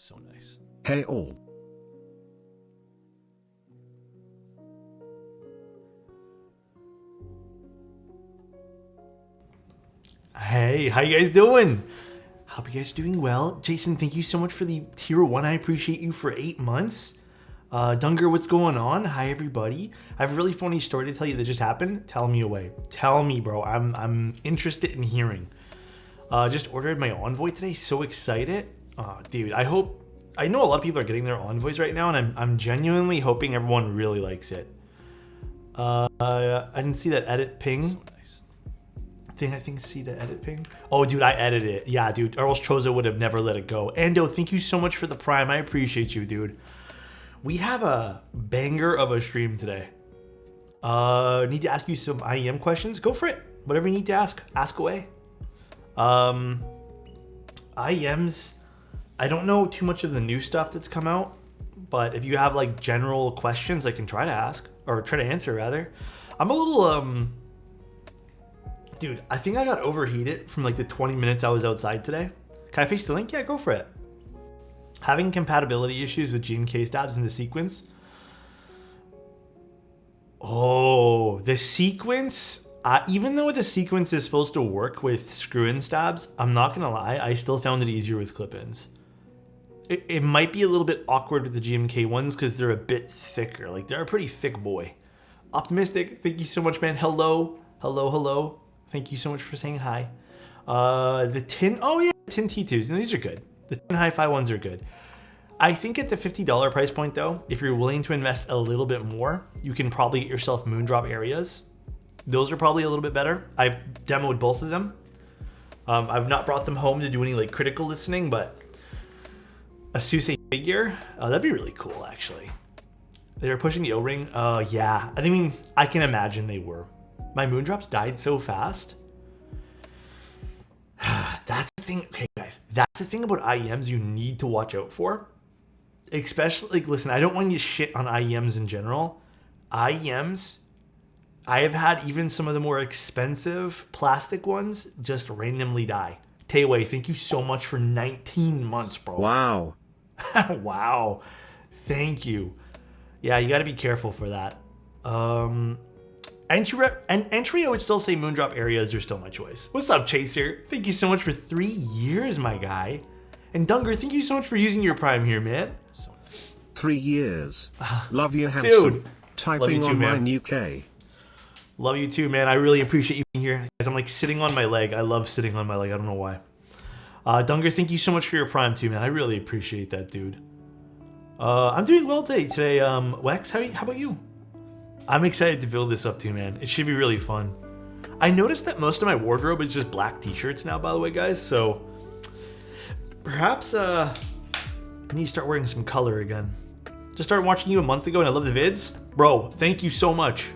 So nice. Hey all. Hey, how you guys doing? Hope you guys are doing well. Jason, thank you so much for the tier 1. I appreciate you for 8 months. Dunger, what's going on? Hi, everybody. I have a really funny story to tell you that just happened. Tell me away. Tell me, bro. I'm interested in hearing. Just ordered my Envoy today. So excited. Dude, I know a lot of people are getting their Envoys right now, and I'm genuinely hoping everyone really likes it. I didn't see that edit ping. I think see the edit ping. Oh, dude, I edited it. Yeah, dude, or else Chozo would have never let it go. Ando, thank you so much for the Prime. I appreciate you, dude. We have a banger of a stream today. Need to ask you some IEM questions. Go for it. Whatever you need to ask away. IEMs, I don't know too much of the new stuff that's come out, but if you have like general questions, I can try to ask or try to answer rather. I'm a little dude, I think I got overheated from like the 20 minutes I was outside today. Can I paste the link? Yeah, go for it. Having compatibility issues with GMK stabs in the sequence. Oh, the sequence, even though the sequence is supposed to work with screw-in stabs, I'm not gonna lie, I still found it easier with clip-ins. It might be a little bit awkward with the GMK ones because they're a bit thicker. Like, they're a pretty thick boy. Optimistic, thank you so much, man. Hello. Thank you so much for saying hi. The tin, oh yeah, tin T2s, and these are good. The tin hi-fi ones are good. I think at the $50 price point though, if you're willing to invest a little bit more, you can probably get yourself Moondrop areas. Those are probably a little bit better. I've demoed both of them. I've not brought them home to do any like critical listening, but a Suse figure, that'd be really cool actually. They were pushing the O-ring, yeah. I mean, I can imagine they were. My Moondrops died so fast. That's the thing, okay guys, that's the thing about IEMs you need to watch out for. Especially, like, listen, I don't want you to shit on IEMs in general. IEMs, I have had even some of the more expensive plastic ones just randomly die. Tayway, thank you so much for 19 months, bro. Wow. Wow. Thank you. Yeah, you got to be careful for that. Entry, I would still say Moondrop areas are still my choice. What's up, Chaser? Thank you so much for 3 years, my guy. And Dunger, thank you so much for using your Prime here, man. 3 years. Love you, handsome. Dude. Typing Love you too, on man. my new K. Love you too, man. I really appreciate you being here. Guys, I'm like sitting on my leg. I love sitting on my leg. I don't know why. Dunger, thank you so much for your Prime too, man. I really appreciate that, dude. I'm doing well today, Wex. How about you? I'm excited to build this up too, man. It should be really fun. I noticed that most of my wardrobe is just black t-shirts now, by the way, guys. So perhaps I need to start wearing some color again. Just started watching you a month ago and I love the vids. Bro, thank you so much.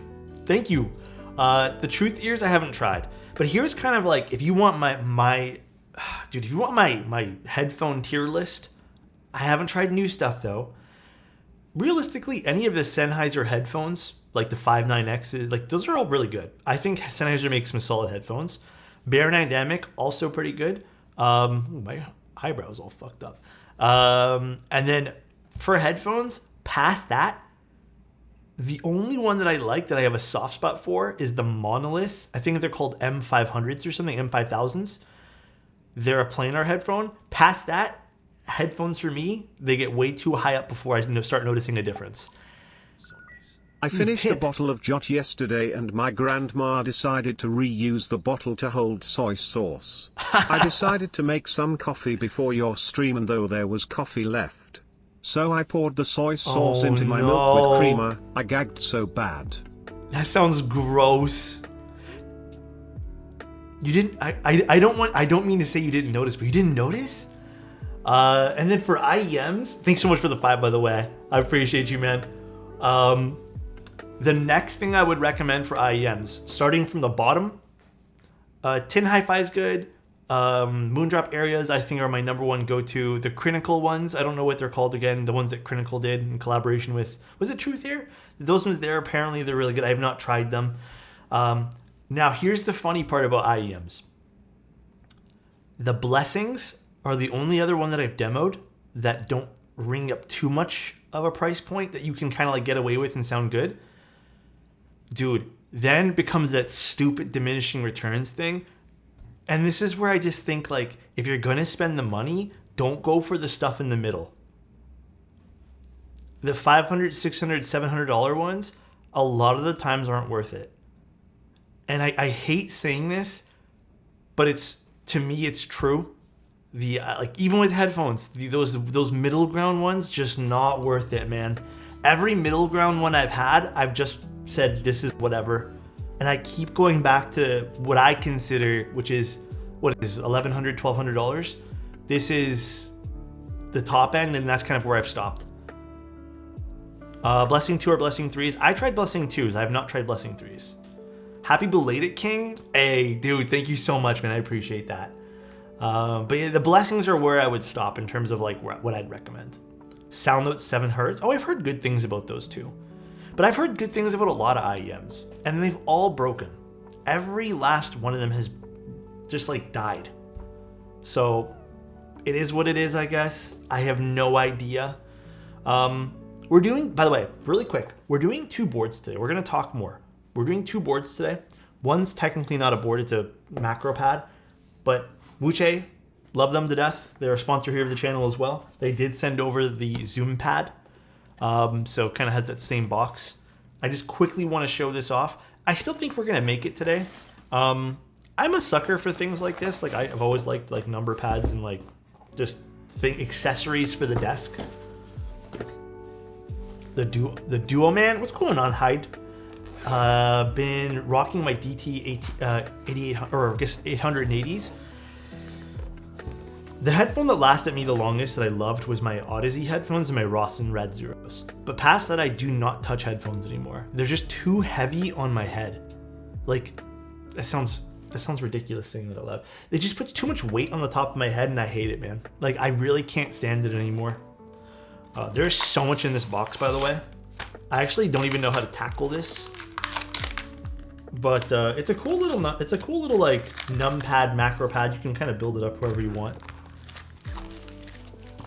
Thank you. The truth ears I haven't tried. But here's kind of like, if you want my dude, if you want my headphone tier list, I haven't tried new stuff though. Realistically, any of the Sennheiser headphones, like the 59Xs, like those are all really good. I think Sennheiser makes some solid headphones. Bare Dynamic, also pretty good. My eyebrow's all fucked up. And then for headphones, past that, the only one that I like that I have a soft spot for is the Monolith. I think they're called M500s or something, M5000s. They're a planar headphone. Past that, headphones for me, they get way too high up before I start noticing a difference. I finished a bottle of Jot yesterday and my grandma decided to reuse the bottle to hold soy sauce. I decided to make some coffee before your stream and though there was coffee left, so I poured the soy sauce into my milk with creamer. I gagged so bad. That sounds gross. You didn't, I don't mean to say you didn't notice, but you didn't notice? And then for IEMs, thanks so much for the 5, by the way. I appreciate you, man. The next thing I would recommend for IEMs, starting from the bottom, tin hi-fi is good. Moondrop areas, I think, are my number one go-to. The Critical ones, I don't know what they're called again. The ones that Critical did in collaboration with, was it Truth Here? Those ones there, apparently they're really good. I have not tried them. Now, here's the funny part about IEMs. The Blessings are the only other one that I've demoed. that don't ring up too much of a price point that you can kind of like get away with and sound good, dude, then becomes that stupid diminishing returns thing. And this is where I just think, like, if you're going to spend the money, don't go for the stuff in the middle. The $500, $600, $700 ones, a lot of the times aren't worth it. And I hate saying this, but to me, it's true. Like, even with headphones, those middle ground ones, just not worth it, man. Every middle ground one I've had, I've just said, this is whatever. And I keep going back to what I consider, which is, what is $1,100, $1,200? This is the top end, and that's kind of where I've stopped. Blessing 2 or Blessing 3s. I tried Blessing 2s. I have not tried Blessing 3s. Happy belated, King. Hey, dude, thank you so much, man. I appreciate that. But yeah, the Blessings are where I would stop in terms of like what I'd recommend. Sound Note 7 Hz. Oh, I've heard good things about those too. But I've heard good things about a lot of IEMs, and they've all broken. Every last one of them has just like died. So it is what it is, I guess. I have no idea. We're doing, by the way, really quick, we're doing 2 boards today. We're going to talk more. We're doing 2 boards today. One's technically not a board, it's a macro pad, but Wuche, love them to death. They're a sponsor here of the channel as well. They did send over the ZoomPad, so kind of has that same box. I just quickly want to show this off. I still think we're going to make it today. I'm a sucker for things like this. Like, I've always liked like number pads and like just accessories for the desk. The Duo Man, what's going on, Hyde? Been rocking my DT 8800, or I guess 880s. The headphone that lasted me the longest that I loved was my Odyssey headphones and my Rawson Red Zeros. But past that, I do not touch headphones anymore. They're just too heavy on my head. Like, that sounds ridiculous saying that out loud. They just put too much weight on the top of my head, and I hate it, man. Like, I really can't stand it anymore. There's so much in this box, by the way. I actually don't even know how to tackle this, but it's a cool little like numpad, macro pad. You can kind of build it up however you want.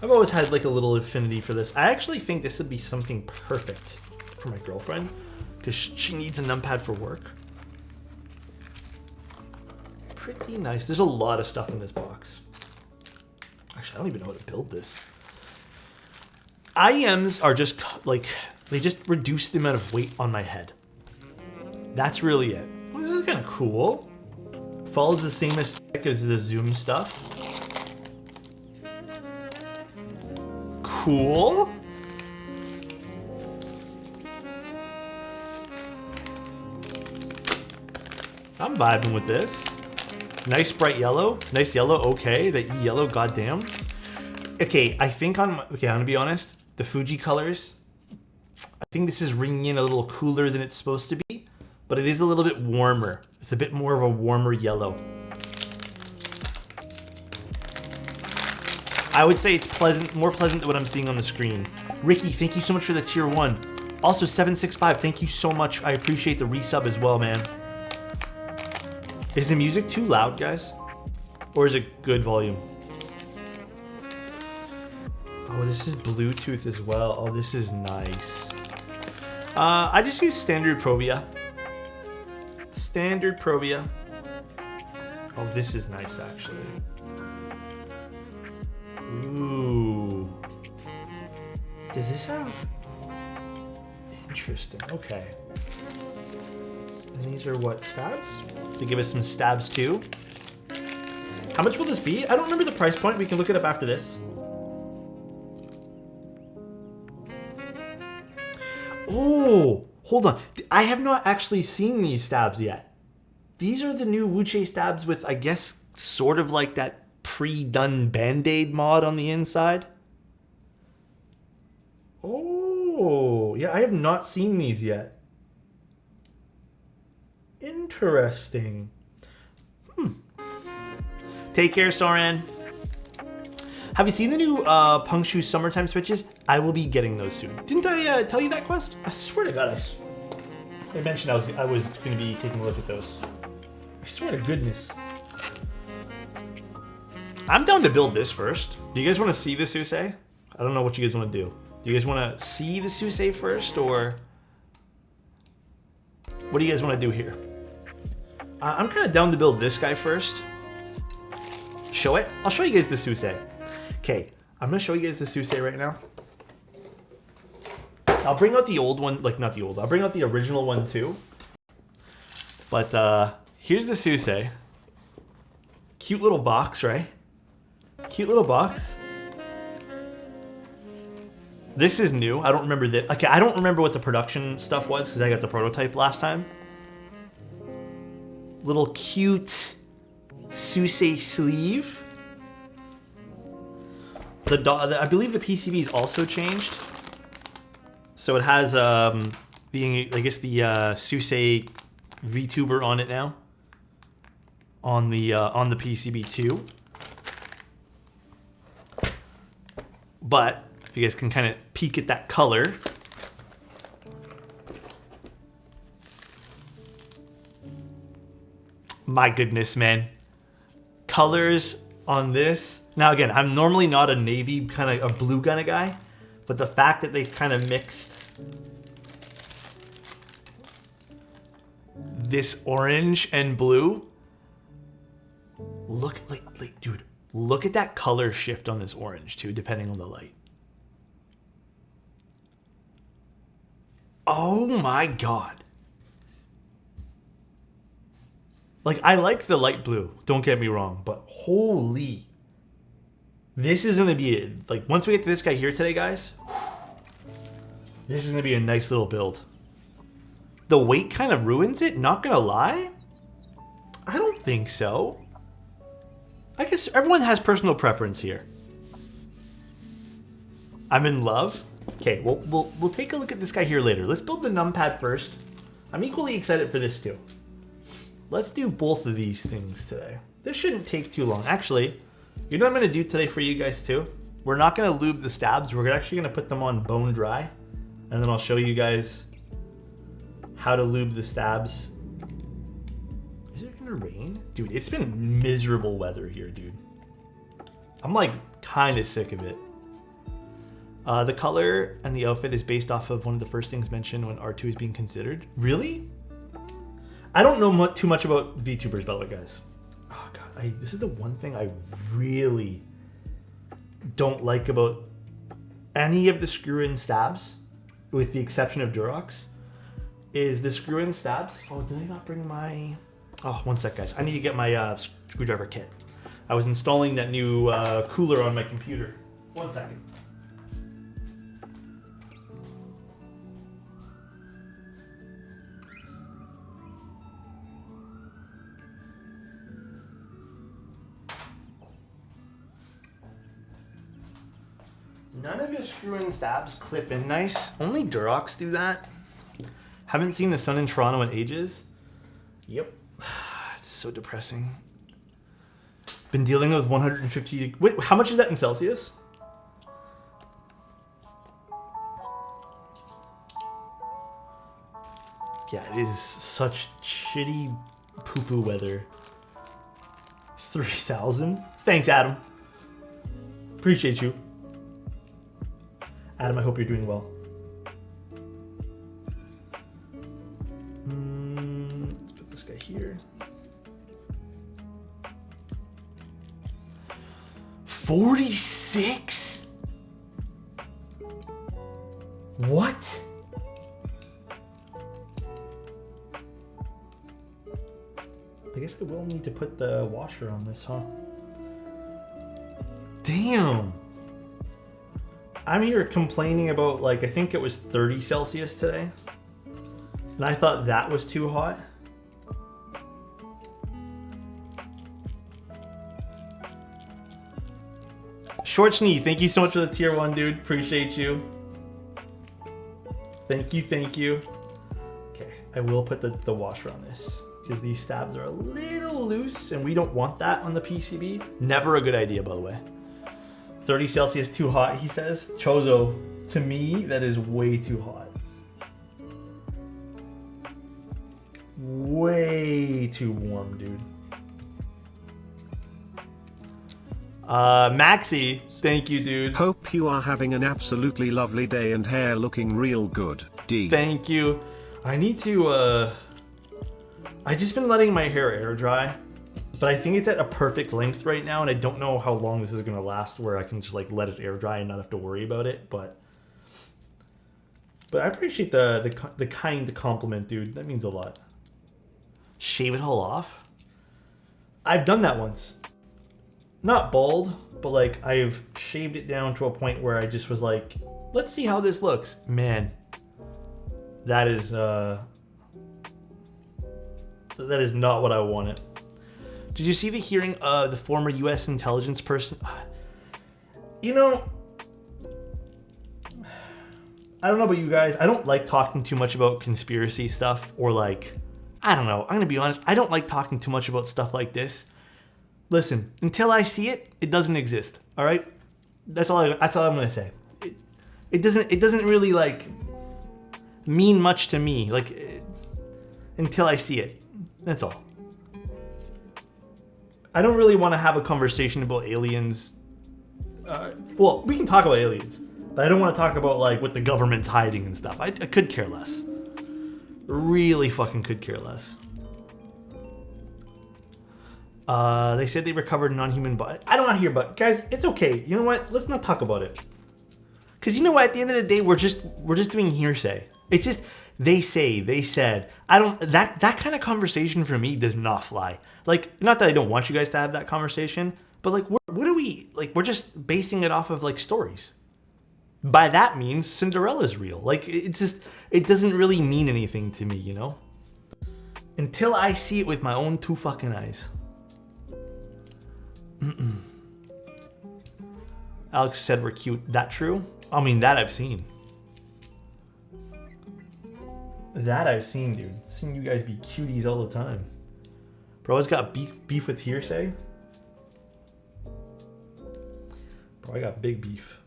I've always had like a little affinity for this. I actually think this would be something perfect for my girlfriend because she needs a numpad for work. Pretty nice. There's a lot of stuff in this box. Actually, I don't even know how to build this. IEMs are just like, they just reduce the amount of weight on my head. That's really it. Well, this is kind of cool. Follows the same aesthetic as the Zoom stuff. Cool. I'm vibing with this. Nice bright yellow. Nice yellow, okay. The yellow, goddamn. Okay, I think I'm gonna be honest. The Fuji colors, I think this is ringing in a little cooler than it's supposed to be, but it is a little bit warmer. It's a bit more of a warmer yellow. I would say it's pleasant, more pleasant than what I'm seeing on the screen. Ricky, thank you so much for the tier 1. Also 765, thank you so much. I appreciate the resub as well, man. Is the music too loud, guys? Or is it good volume? Oh, this is Bluetooth as well. Oh, this is nice. I just use standard Provia. Standard Provia. Oh, this is nice, actually. Ooh. Does this have... Interesting. Okay. And these are what, stabs? So give us some stabs too. How much will this be? I don't remember the price point. We can look it up after this. Oh, hold on. I have not actually seen these stabs yet. These are the new Wuche stabs with, I guess, sort of like that pre-done Band-Aid mod on the inside. Oh, yeah, I have not seen these yet. Interesting. Take care, Soren. Have you seen the new Pungshu summertime switches? I will be getting those soon. Didn't I tell you that, Quest? I swear to God, I mentioned I was going to be taking a look at those. I swear to goodness. I'm down to build this first. Do you guys want to see this, Suse? I don't know what you guys want to do. Do you guys want to see the Suisei first, or what do you guys want to do here? I'm kind of down to build this guy first. Show it. I'll show you guys the Suisei. Okay, I'm gonna show you guys the Suisei right now. I'll bring out the old one, like not the old. I'll bring out the original one too. But here's the Suisei. Cute little box, right? Cute little box. This is new. I don't remember that. Okay, I don't remember what the production stuff was because I got the prototype last time. Little cute Suisei sleeve. I believe the PCB is also changed. So it has being, I guess, the Suisei VTuber on it now. On the PCB too. But if you guys can kind of peek at that color. My goodness, man. Colors on this. Now again, I'm normally not a navy kind of a blue kind of guy, but the fact that they kind of mixed this orange and blue. Look like dude, look at that color shift on this orange too, depending on the light. Oh my god. Like, I like the light blue, don't get me wrong, but holy. This is gonna be it. Like, once we get to this guy here today, guys, this is gonna be a nice little build. The weight kind of ruins it, not gonna lie. I don't think so. I guess everyone has personal preference here. I'm in love. Okay, we'll take a look at this guy here later. Let's build the numpad first. I'm equally excited for this too. Let's do both of these things today. This shouldn't take too long. Actually, you know what I'm gonna do today for you guys too? We're not gonna lube the stabs. We're actually gonna put them on bone dry. And then I'll show you guys how to lube the stabs. Is it gonna rain? Dude, it's been miserable weather here, dude. I'm like kind of sick of it. The color and the outfit is based off of one of the first things mentioned when R2 is being considered. Really? I don't know too much about VTubers, by the way, guys. Oh god, this is the one thing I really don't like about any of the screw-in stabs, with the exception of Durox, is the screw-in stabs. Oh, did I not bring my... Oh, one sec, guys. I need to get my screwdriver kit. I was installing that new cooler on my computer. 1 second. None of your screw-in stabs clip in nice. Only Durox do that. Haven't seen the sun in Toronto in ages. Yep. It's so depressing. Been dealing with 150... Wait, how much is that in Celsius? Yeah, it is such shitty poo-poo weather. 3,000? Thanks, Adam. Appreciate you. Adam, I hope you're doing well. Let's put this guy here. 46? What? I guess I will need to put the washer on this, huh? Damn. I'm here complaining about, like, I think it was 30 Celsius today. And I thought that was too hot. Short Snee, thank you so much for the tier 1, dude. Appreciate you. Thank you, thank you. Okay, I will put the washer on this, because these stabs are a little loose, and we don't want that on the PCB. Never a good idea, by the way. 30 Celsius too hot, he says. Chozo, to me, that is way too hot. Way too warm, dude. Maxi, thank you, dude. Hope you are having an absolutely lovely day and hair looking real good. D. Thank you. I need to, I just been letting my hair air dry, but I think it's at a perfect length right now, and I don't know how long this is gonna last where I can just like let it air dry and not have to worry about it, but I appreciate the kind compliment, dude. That means a lot. Shave it all off? I've done that once. Not bald, but like I've shaved it down to a point where I just was like, let's see how this looks. Man, that is not what I wanted. Did you see the hearing of the former U.S. intelligence person? You know, I don't know about you guys. I don't like talking too much about conspiracy stuff or like, I don't know. I'm gonna be honest. I don't like talking too much about stuff like this. Listen, until I see it, it doesn't exist. All right, that's all I'm gonna say. It doesn't really like mean much to me. Like until I see it, that's all. I don't really want to have a conversation about aliens. Well, we can talk about aliens, but I don't want to talk about like what the government's hiding and stuff. I could care less. Really fucking could care less. They said they recovered a non-human body. I don't want to hear about it. Guys, it's okay. You know what? Let's not talk about it. Because you know what? At the end of the day, we're just doing hearsay. It's just they say, they said. I don't that kind of conversation for me does not fly. Like, not that I don't want you guys to have that conversation, but like what are we like? We're just basing it off of like stories. By that means Cinderella's real. Like it's just it doesn't really mean anything to me, you know? Until I see it with my own two fucking eyes. Alex said we're cute. That true? I mean, that I've seen. That I've seen, dude. I've seen you guys be cuties all the time. Bro, has got beef with hearsay. Bro, I got big beef.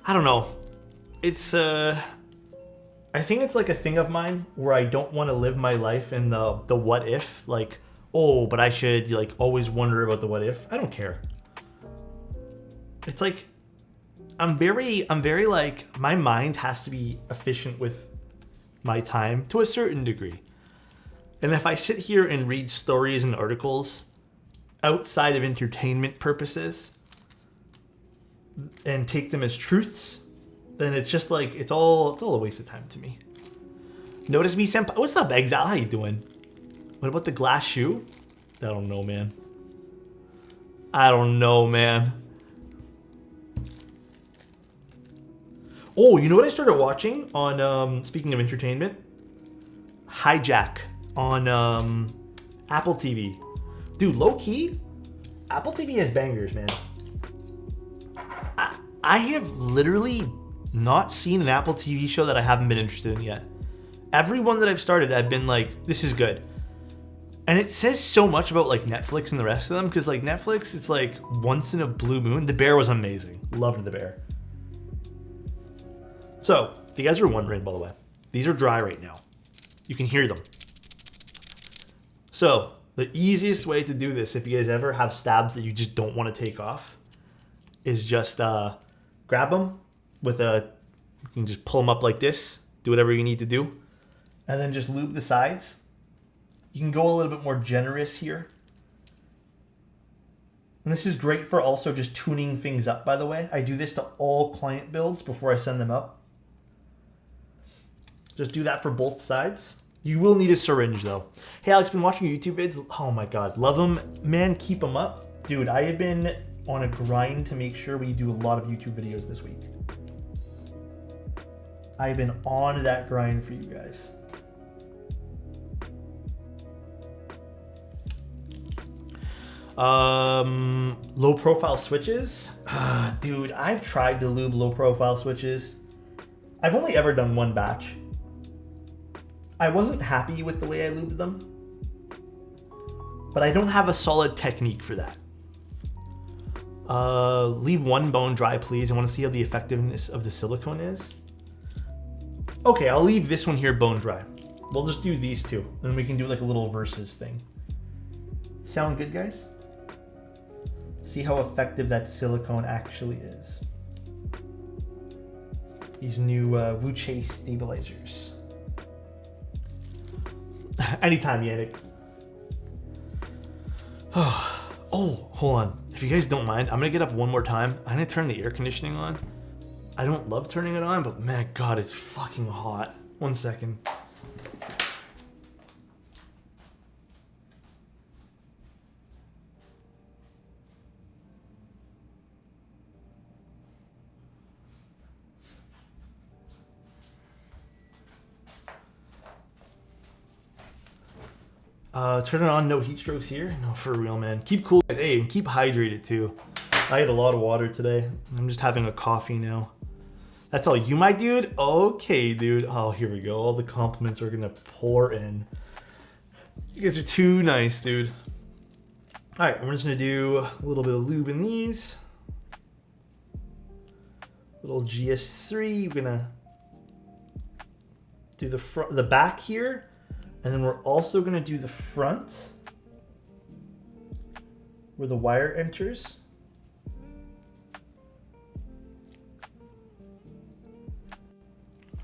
I don't know. It's I think it's like a thing of mine where I don't want to live my life in the what if, like, oh, but I should like always wonder about the what if. I don't care. It's like I'm very like my mind has to be efficient with my time to a certain degree. And if I sit here and read stories and articles outside of entertainment purposes and take them as truths, then it's just like it's all a waste of time to me. Notice me, senpai. What's up, Exile? How you doing? What about the glass shoe? I don't know, man. I don't know, man. Oh, you know what I started watching on, speaking of entertainment? Hijack on Apple TV. Dude, low-key, Apple TV has bangers, man. I have literally not seen an Apple TV show that I haven't been interested in yet. Every one that I've started, I've been like, this is good. And it says so much about like Netflix and the rest of them, because like Netflix, it's like once in a blue moon. The Bear was amazing. Loved The Bear. So, if you guys are wondering, by the way, these are dry right now. You can hear them. So, the easiest way to do this, if you guys ever have stabs that you just don't want to take off, is just grab them with you can just pull them up like this, do whatever you need to do, and then just lube the sides. You can go a little bit more generous here. And this is great for also just tuning things up, by the way. I do this to all client builds before I send them up. Just do that for both sides. You will need a syringe though. Hey Alex, been watching YouTube vids. Oh my God, love them. Man, keep them up. Dude, I have been on a grind to make sure we do a lot of YouTube videos this week. I've been on that grind for you guys. Low profile switches. Dude, I've tried to lube low profile switches. I've only ever done one batch. I wasn't happy with the way I lubed them, but I don't have a solid technique for that. Leave one bone dry, please. I want to see how the effectiveness of the silicone is. Okay, I'll leave this one here bone dry. We'll just do these two, and then we can do like a little versus thing. Sound good, guys? See how effective that silicone actually is. These new Wuche stabilizers. Anytime, Yannick. Oh, hold on. If you guys don't mind, I'm gonna get up one more time. I'm gonna turn the air conditioning on. I don't love turning it on, but man, God, it's fucking hot. 1 second. Turn it on, no heat strokes here. No, for real, man. Keep cool, guys. Hey, and keep hydrated too. I had a lot of water today. I'm just having a coffee now. That's all you, my dude? Okay, dude. Oh, here we go. All the compliments are gonna pour in. You guys are too nice, dude. All right, we're just gonna do a little bit of lube in these. Little GS3. We're gonna do the front, the back here. And then we're also gonna do the front where the wire enters.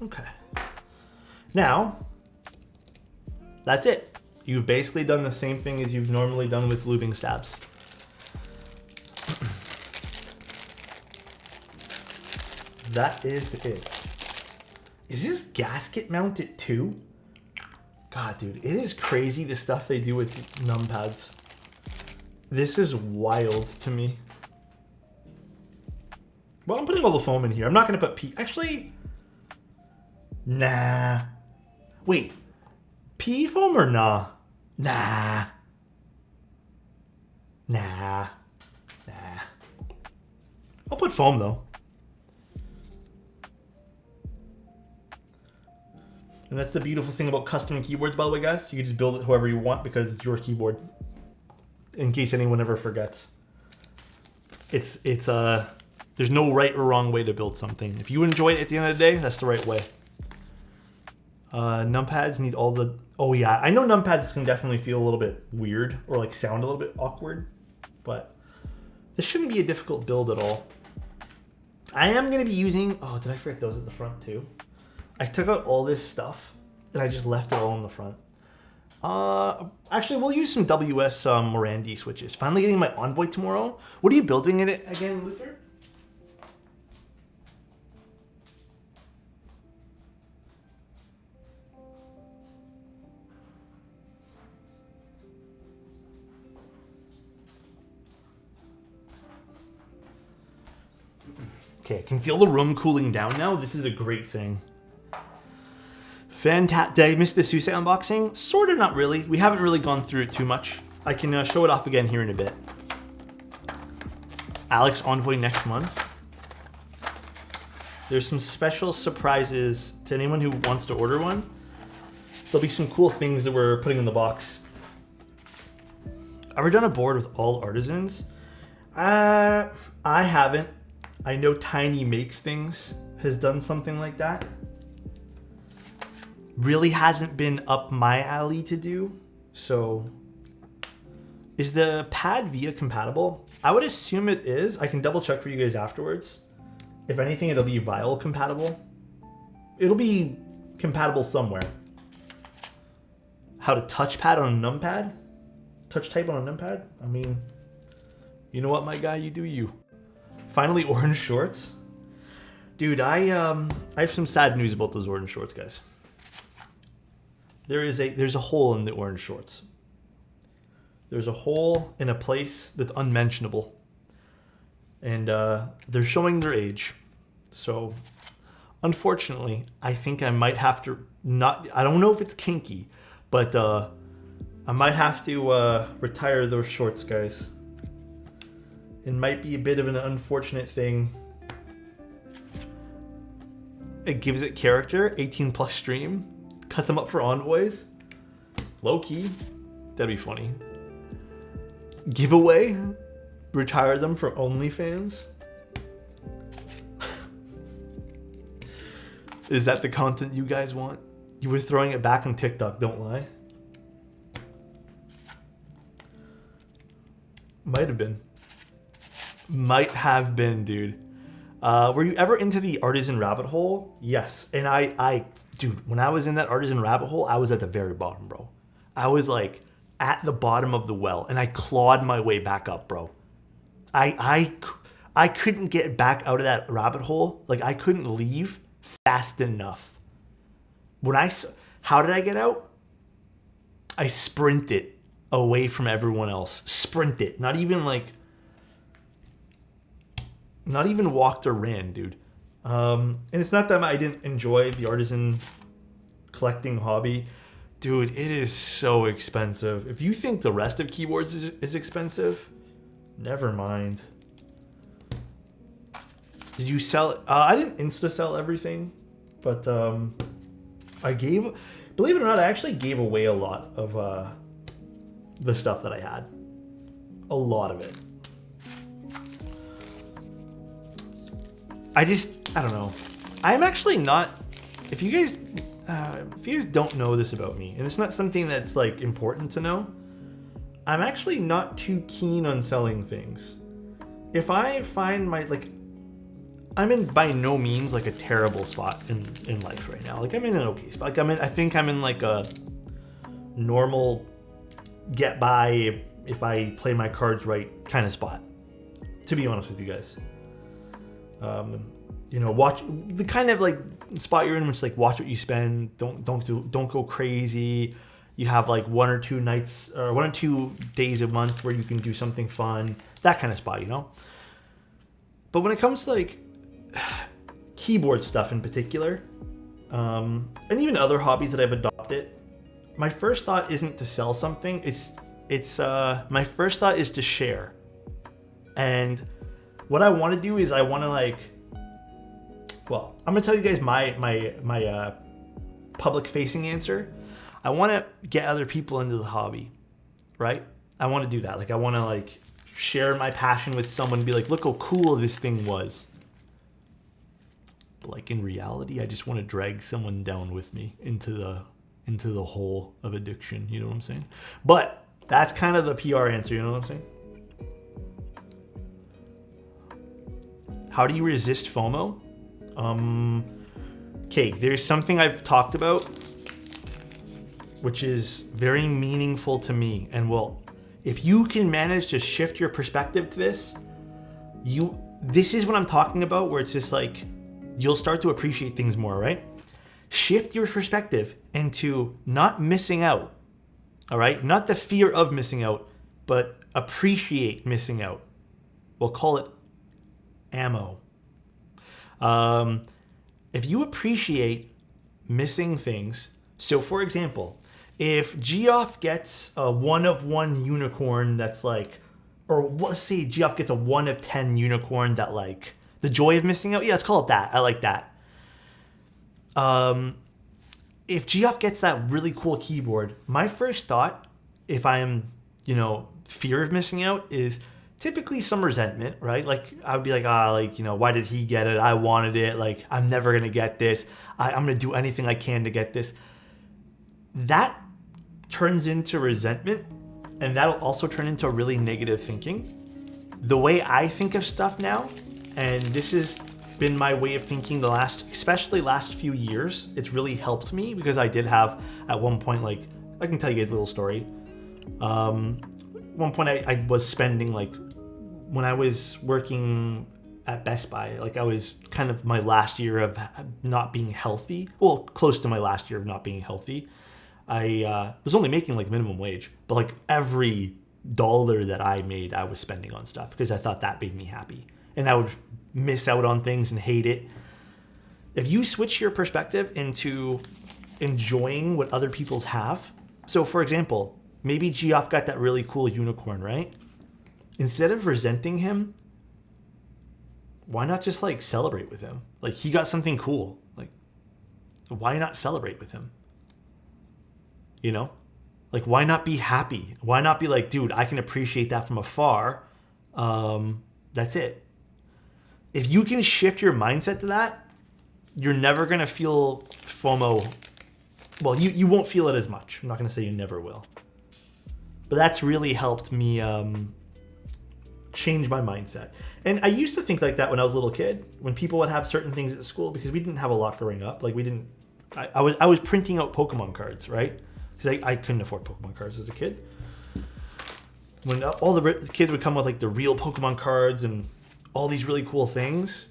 Okay. Now, that's it. You've basically done the same thing as you've normally done with lubing stabs. That is it. Is this gasket mounted too? God, dude, it is crazy the stuff they do with numpads. This is wild to me. Well, I'm putting all the foam in here. I'm not going to put P. Actually, nah. Wait, P foam or nah? Nah. Nah. Nah. I'll put foam though. And that's the beautiful thing about custom keyboards, by the way, guys. You can just build it however you want because it's your keyboard. In case anyone ever forgets. There's no right or wrong way to build something. If you enjoy it at the end of the day, that's the right way. Numpads need all the... Oh yeah, I know numpads can definitely feel a little bit weird or like sound a little bit awkward, but this shouldn't be a difficult build at all. I am going to be using... Oh, did I forget those at the front too? I took out all this stuff and I just left it all in the front. Actually, we'll use some WS Morandi switches. Finally getting my Envoy tomorrow. What are you building in it again, Luther? Okay, I can feel the room cooling down now. This is a great thing. Fantastic. Did I miss the Suse unboxing? Sort of, not really. We haven't really gone through it too much. I can show it off again here in a bit. Alex Envoy next month. There's some special surprises to anyone who wants to order one. There'll be some cool things that we're putting in the box. Ever done a board with all artisans? I haven't. I know Tiny Makes Things has done something like that. Really hasn't been up my alley to do. So, is the pad VIA compatible? I would assume it is. I can double check for you guys afterwards. If anything, it'll be Vial compatible. It'll be compatible somewhere. How to touchpad on a numpad? Touch type on a numpad? I mean, you know what, my guy? You do you. Finally, orange shorts. Dude, I have some sad news about those orange shorts, guys. There's a hole in the orange shorts. There's a hole in a place that's unmentionable. And they're showing their age. So, unfortunately, I think I might have to I don't know if it's kinky, but I might have to retire those shorts, guys. It might be a bit of an unfortunate thing. It gives it character, 18 plus stream. Cut them up for envoys. Low key. That'd be funny. Giveaway. Retire them for OnlyFans. Is that the content you guys want? You were throwing it back on TikTok, don't lie. Might have been. Might have been, dude. Were you ever into the artisan rabbit hole? Yes. And dude, when I was in that artisan rabbit hole, I was at the very bottom, bro. I was like at the bottom of the well, and I clawed my way back up, bro. I couldn't get back out of that rabbit hole. Like, I couldn't leave fast enough. How did I get out? I sprinted away from everyone else. Sprinted. Not even walked or ran, dude. And it's not that I didn't enjoy the artisan collecting hobby. Dude, it is so expensive. If you think the rest of keyboards is expensive, never mind. Did you sell it? I didn't insta sell everything, but believe it or not, I actually gave away a lot of the stuff that I had. A lot of it. I don't know. I'm actually not, if you guys don't know this about me, and it's not something that's like important to know, I'm actually not too keen on selling things. If I find I'm in by no means like a terrible spot in life right now. Like, I'm in an okay spot. Like, I think I'm in like a normal get by if I play my cards right kind of spot, to be honest with you guys. Watch the kind of like spot you're in, which is like watch what you spend. Don't go crazy. You have like 1 or 2 nights or 1 or 2 days a month where you can do something fun. That kind of spot, But when it comes to like keyboard stuff in particular, and even other hobbies that I've adopted, my first thought isn't to sell something. My first thought is to share. And what I want to do is I want to I'm gonna tell you guys my public facing answer. I want to get other people into the hobby, right? I want to do that. Like, I want to share my passion with someone and be like, look how cool this thing was. But in reality, I just want to drag someone down with me into the hole of addiction. You know what I'm saying? But that's kind of the PR answer. You know what I'm saying? How do you resist FOMO? Okay, there's something I've talked about, which is very meaningful to me. And if you can manage to shift your perspective to this is what I'm talking about, where it's just like, you'll start to appreciate things more, right? Shift your perspective into not missing out, all right? Not the fear of missing out, but appreciate missing out. We'll call it ammo. If you appreciate missing things, so for example, if Geoff gets a 1 of 1 unicorn that's or let's say Geoff gets a 1 of 10 unicorn that the joy of missing out, yeah, let's call it that. I like that. If Geoff gets that really cool keyboard, my first thought, if I am, fear of missing out, is typically some resentment, right? I would be why did he get it? I wanted it. I'm never going to get this. I'm going to do anything I can to get this. That turns into resentment, and that'll also turn into really negative thinking. The way I think of stuff now, and this has been my way of thinking especially last few years, it's really helped me, because I did have at one point, I can tell you guys a little story. At one point I was spending when I was working at Best Buy, I was kind of my last year of not being healthy. Well, close to my last year of not being healthy. I was only making minimum wage, but every dollar that I made, I was spending on stuff because I thought that made me happy. And I would miss out on things and hate it. If you switch your perspective into enjoying what other people's have, so for example, maybe Geoff got that really cool unicorn, right? Instead of resenting him, why not just celebrate with him? He got something cool. Why not celebrate with him? Why not be happy? Why not be dude, I can appreciate that from afar. That's it. If you can shift your mindset to that, you're never going to feel FOMO. Well, you won't feel it as much. I'm not going to say you never will. But that's really helped me changed my mindset. And I used to think like that when I was a little kid, when people would have certain things at school, because we didn't have a locker ring up. Like we didn't, I was printing out Pokemon cards, right? Because I couldn't afford Pokemon cards as a kid. When all the kids would come with like the real Pokemon cards and all these really cool things,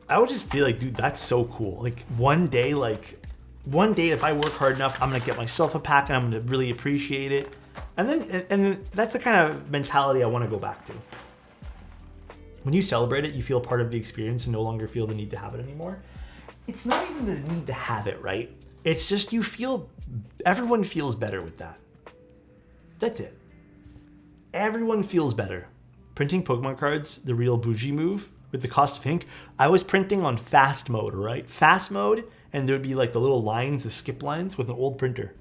I would just be like, dude, that's so cool. Like one day if I work hard enough, I'm gonna get myself a pack and I'm gonna really appreciate it. And that's the kind of mentality I want to go back to. When you celebrate it, you feel part of the experience and no longer feel the need to have it anymore. It's not even the need to have it, right? It's just everyone feels better with that. That's it. Everyone feels better. Printing Pokemon cards, the real bougie move with the cost of ink. I was printing on fast mode, right? Fast mode, and there'd be like the little lines, the skip lines with an old printer.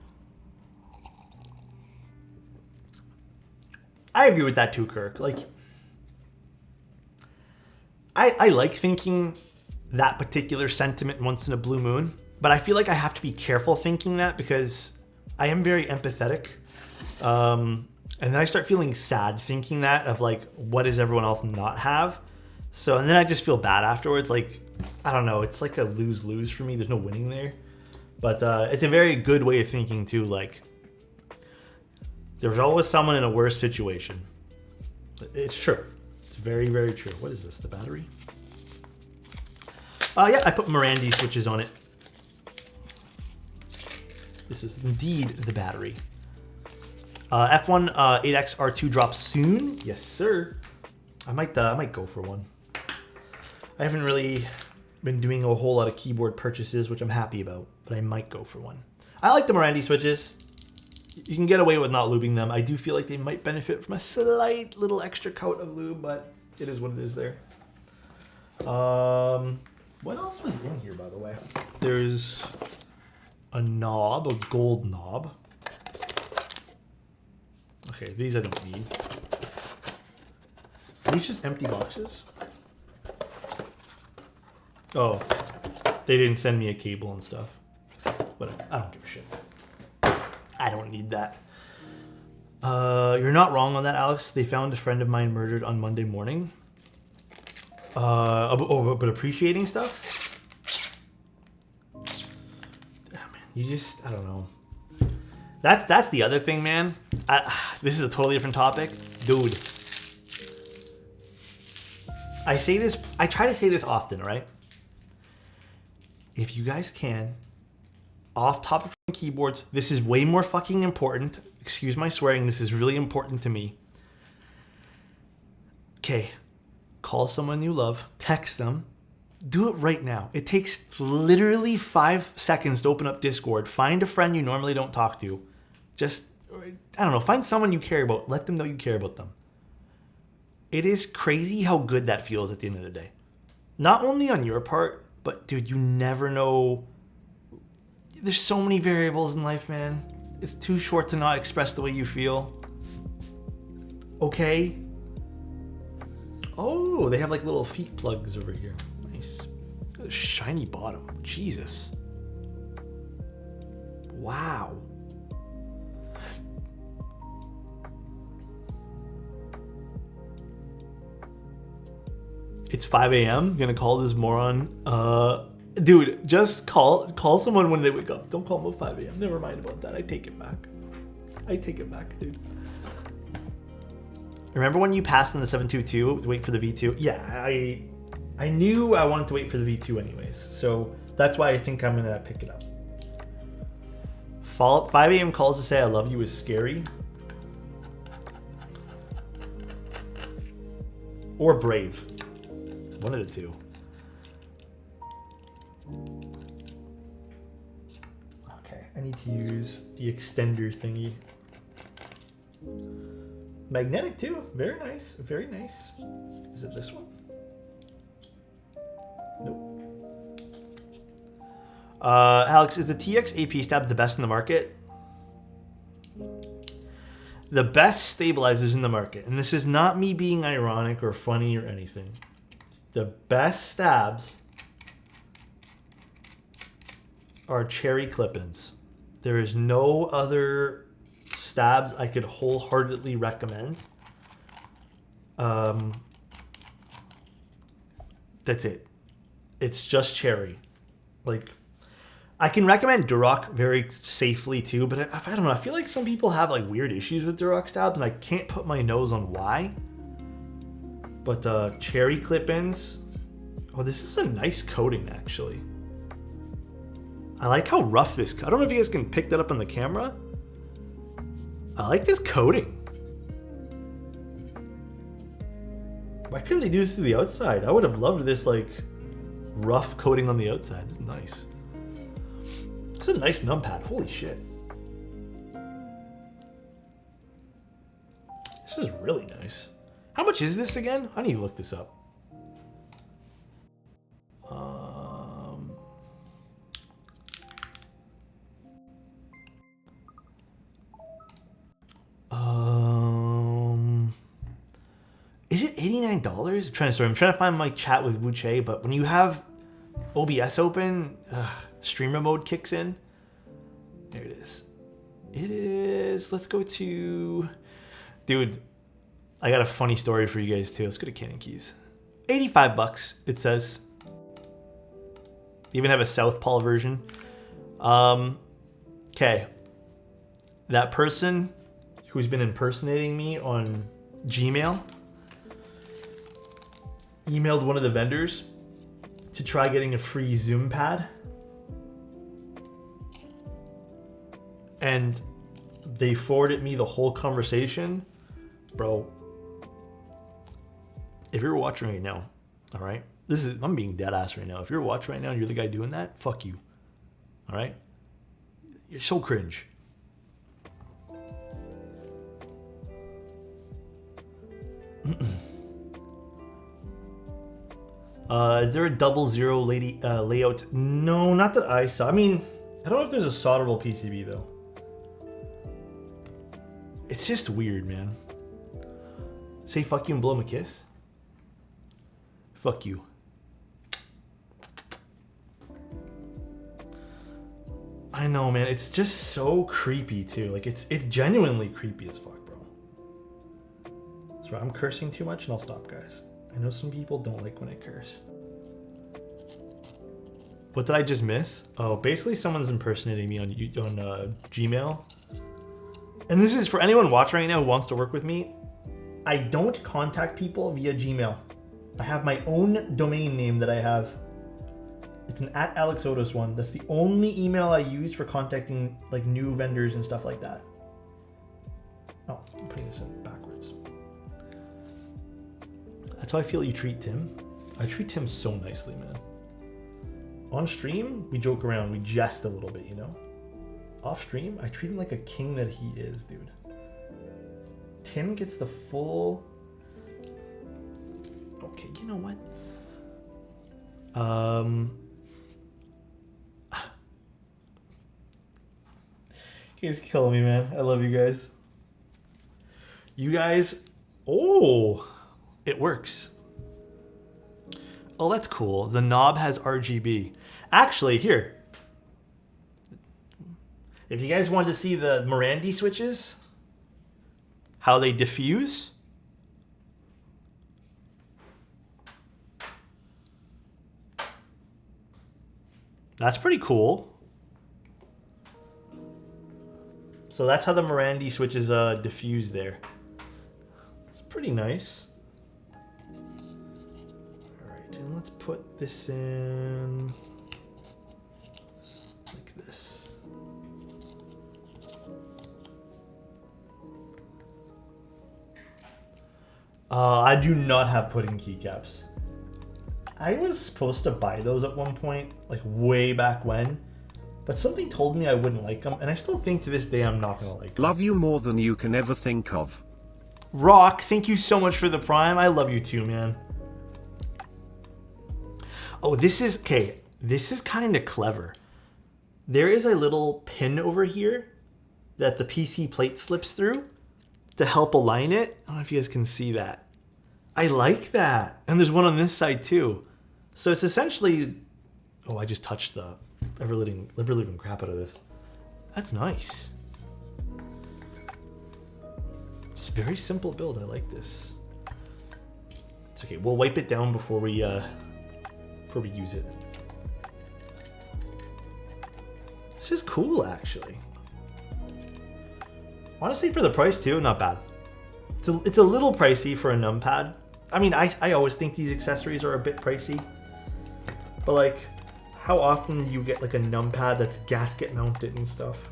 I agree with that too, Kirk. Like, I like thinking that particular sentiment once in a blue moon, but I feel like I have to be careful thinking that because I am very empathetic. And then I start feeling sad thinking that of like, what does everyone else not have? So, and then I just feel bad afterwards. Like, I don't know. It's like a lose-lose for me. There's no winning there. But it's a very good way of thinking too. Like, there's always someone in a worse situation. It's true. It's very, very true. What is this? The battery? Yeah, I put Mirandi switches on it. This is indeed the battery. F1 8X R2 drops soon. Yes, sir. I might go for one. I haven't really been doing a whole lot of keyboard purchases, which I'm happy about, but I might go for one. I like the Mirandi switches. You can get away with not lubing them. I do feel like they might benefit from a slight little extra coat of lube, but it is what it is there. What else was in here, by the way? There's a knob, a gold knob. Okay, these I don't need. Are these just empty boxes? Oh, they didn't send me a cable and stuff. Whatever, I don't give a shit. I don't need that. You're not wrong on that, Alex. They found a friend of mine murdered on Monday morning. But appreciating stuff? Oh, man, you just, I don't know. That's the other thing, man. This is a totally different topic. Dude. I try to say this often, right? If you guys can, off topic from keyboards, this is way more fucking important. Excuse my swearing, this is really important to me. Okay, call someone you love, text them, do it right now. It takes literally 5 seconds to open up Discord, find a friend you normally don't talk to. Just, I don't know, find someone you care about, let them know you care about them. It is crazy how good that feels at the end of the day. Not only on your part, but dude, you never know. There's so many variables in life, man. It's too short to not express the way you feel. Okay? Oh, they have like little feet plugs over here. Nice. A shiny bottom. Jesus. Wow. It's 5 a.m. Gonna call this moron. Dude, just call someone when they wake up. Don't call them at 5 a.m. Never mind about that. I take it back. I take it back, dude. Remember when you passed in the 722 to wait for the V2? Yeah, I knew I wanted to wait for the V2 anyways. So that's why I think I'm gonna pick it up. 5 a.m. calls to say I love you is scary. Or brave. One of the two. Okay, I need to use the extender thingy. Magnetic too. Very nice. Very nice. Is it this one? Nope. Alex, is the TX AP stab the best in the market? The best stabilizers in the market, and this is not me being ironic or funny or anything. The best stabs are cherry clip-ins. There is no other stabs I could wholeheartedly recommend. That's it. It's just cherry. Like, I can recommend Duroc very safely too, but I don't know. I feel like some people have like weird issues with Duroc stabs, and I can't put my nose on why. But cherry clip-ins. Oh, this is a nice coating actually. I like how rough this. I don't know if you guys can pick that up on the camera. I like this coating. Why couldn't they do this to the outside? I would have loved this like rough coating on the outside. This is nice. This is a nice numpad. Holy shit. This is really nice. How much is this again? I need to look this up. Is it $89? I'm trying to find my chat with Wuche, but when you have OBS open, streamer mode kicks in. There it is. It is. Let's go to. Dude, I got a funny story for you guys too. Let's go to Canon Keys. $85, it says. They even have a Southpaw version. Okay. That person who's been impersonating me on Gmail emailed one of the vendors to try getting a free ZoomPad. And they forwarded me the whole conversation. Bro, if you're watching right now, all right? I'm being dead ass right now. If you're watching right now and you're the guy doing that, fuck you. All right? You're so cringe. Is there a 00 layout? No, not that I saw. I mean, I don't know if there's a solderable PCB though. It's just weird, man. Say fuck you and blow him a kiss? Fuck you. I know, man. It's just so creepy too. Like it's genuinely creepy as fuck, bro. So I'm cursing too much, and I'll stop, guys. I know some people don't like when I curse. What did I just miss? Oh, basically someone's impersonating me on Gmail. And this is for anyone watching right now who wants to work with me. I don't contact people via Gmail. I have my own domain name that I have. It's an @Alexotos one. That's the only email I use for contacting like new vendors and stuff like that. Oh, I'm putting this in backwards. That's how I feel you treat Tim. I treat Tim so nicely, man. On stream, we joke around, we jest a little bit, you know? Off stream, I treat him like a king that he is, dude. Tim gets the full... Okay, you know what? You guys kill me, man. I love you guys. You guys... Oh! It works. Oh, that's cool. The knob has RGB. Actually, here. If you guys wanted to see the Marandi switches, how they diffuse. That's pretty cool. So that's how the Marandi switches diffuse there. It's pretty nice. And let's put this in like this. I do not have pudding keycaps. I was supposed to buy those at one point, like way back when, but something told me I wouldn't like them, and I still think to this day I'm not gonna like them. Love you more than you can ever think of. Rock, thank you so much for the Prime. I love you too, man. Oh, this is, okay, this is kind of clever. There is a little pin over here that the PC plate slips through to help align it. I don't know if you guys can see that. I like that. And there's one on this side too. So it's essentially, oh, I just touched the ever-living crap out of this. That's nice. It's a very simple build. I like this. It's okay. We'll wipe it down before we use it. This is cool, actually. Honestly, for the price too, not bad. It's a little pricey for a numpad. I mean, I always think these accessories are a bit pricey, but like, how often do you get like a numpad that's gasket mounted and stuff?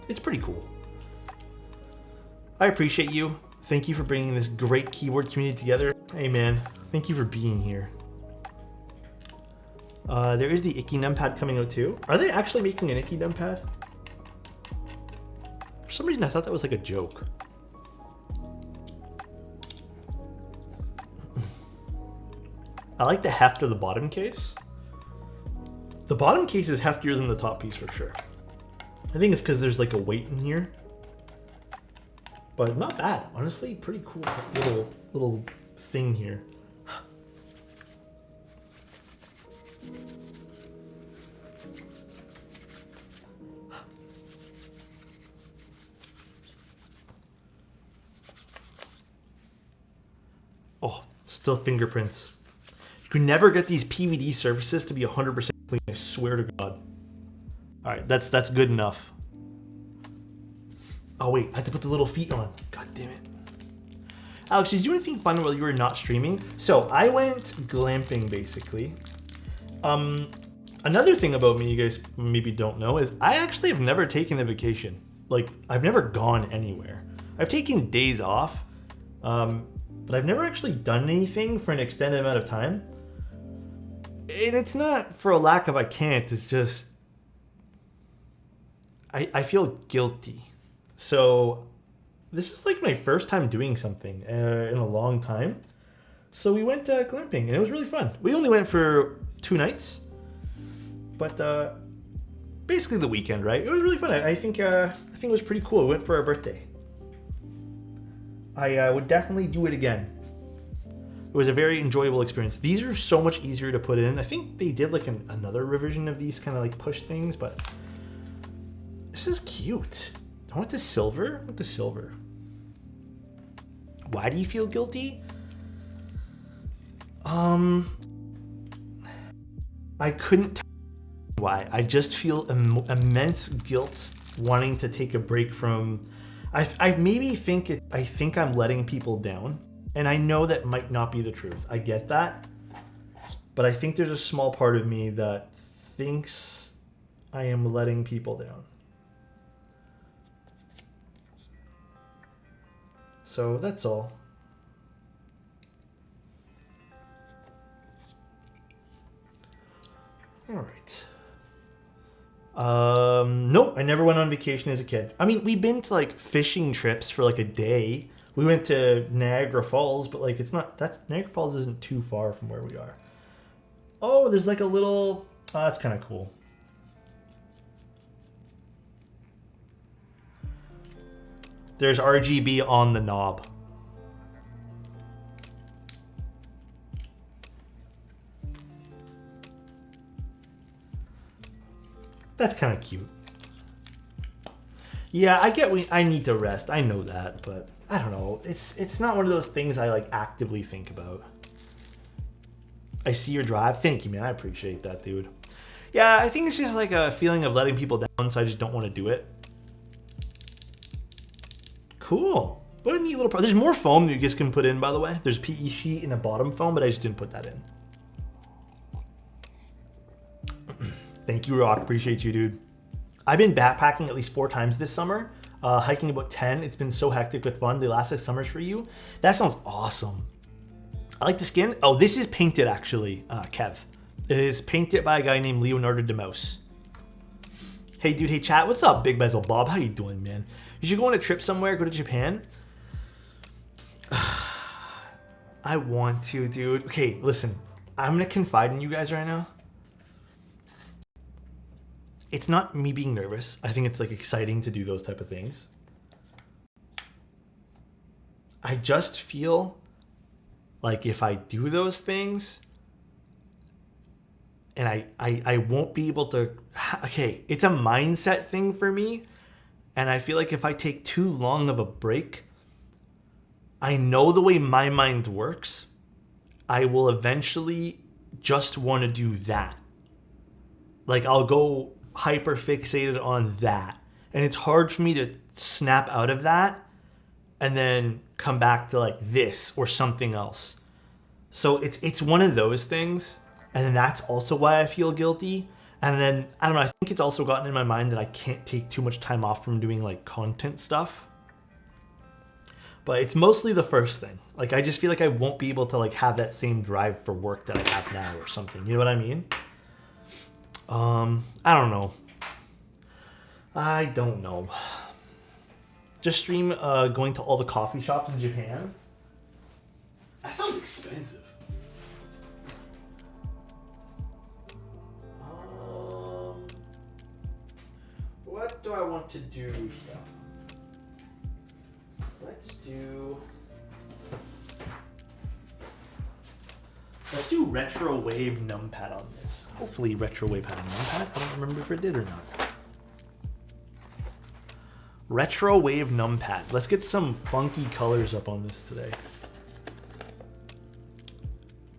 It's pretty cool. I appreciate you. Thank you for bringing this great keyboard community together. Hey man, thank you for being here. There is the Icky numpad coming out too. Are they actually making an Icky numpad? For some reason I thought that was like a joke. I like the heft of the bottom case. The bottom case is heftier than the top piece for sure. I think it's because there's like a weight in here. But not bad, honestly, pretty cool little thing here. Oh, still fingerprints. You can never get these PVD surfaces to be 100% clean, I swear to God. All right, that's good enough. Oh wait, I have to put the little feet on. God damn it. Alex, did you do anything fun while you were not streaming? So I went glamping basically. Another thing about me you guys maybe don't know is I actually have never taken a vacation. Like, I've never gone anywhere. I've taken days off, but I've never actually done anything for an extended amount of time. And it's not for a lack of I can't, it's just, I feel guilty. So this is like my first time doing something in a long time. So we went glamping and it was really fun. We only went for 2 nights, but basically the weekend, right? It was really fun. I think it was pretty cool. We went for our birthday. I would definitely do it again. It was a very enjoyable experience. These are so much easier to put in. I think they did like another revision of these kind of like push things, but this is cute. I want the silver. I want the silver. Why do you feel guilty? I couldn't tell you why. I just feel immense guilt wanting to take a break from. I maybe think I think I'm letting people down, and I know that might not be the truth. I get that, but I think there's a small part of me that thinks I am letting people down. So that's all. All right. No, I never went on vacation as a kid. I mean, we've been to like fishing trips for like a day. We went to Niagara Falls, but like it's not, Niagara Falls isn't too far from where we are. Oh, there's like a little, that's kind of cool. There's RGB on the knob. That's kind of cute. Yeah, I get I need to rest. I know that, but I don't know. It's not one of those things I like actively think about. I see your drive. Thank you, man. I appreciate that, dude. Yeah, I think it's just like a feeling of letting people down, so I just don't want to do it. Cool. What a neat little part. There's more foam that you guys can put in, by the way. There's PE sheet in the bottom foam, but I just didn't put that in. Thank you, Rock. Appreciate you, dude. I've been backpacking at least 4 times this summer, hiking about 10. It's been so hectic but fun. The last 6 summers for you. That sounds awesome. I like the skin. Oh, this is painted actually, Kev. It is painted by a guy named Leonardo DeMose. Hey, dude. Hey, chat. What's up, Big Bezel Bob? How you doing, man? You should go on a trip somewhere. Go to Japan. I want to, dude. Okay, listen. I'm going to confide in you guys right now. It's not me being nervous. I think it's like exciting to do those type of things. I just feel like if I do those things and I won't be able to, okay, it's a mindset thing for me. And I feel like if I take too long of a break, I know the way my mind works, I will eventually just want to do that. Like, I'll go hyper fixated on that. And it's hard for me to snap out of that and then come back to like this or something else. So it's one of those things. And then that's also why I feel guilty. And then, I don't know, I think it's also gotten in my mind that I can't take too much time off from doing like content stuff. But it's mostly the first thing. Like, I just feel like I won't be able to like have that same drive for work that I have now or something. You know what I mean? I don't know. I don't know. Just stream going to all the coffee shops in Japan. That sounds expensive. What do I want to do here? Let's do retro wave numpad on this. Hopefully retro wave had a numpad. I don't remember if it did or not. Retro wave numpad. Let's get some funky colors up on this today.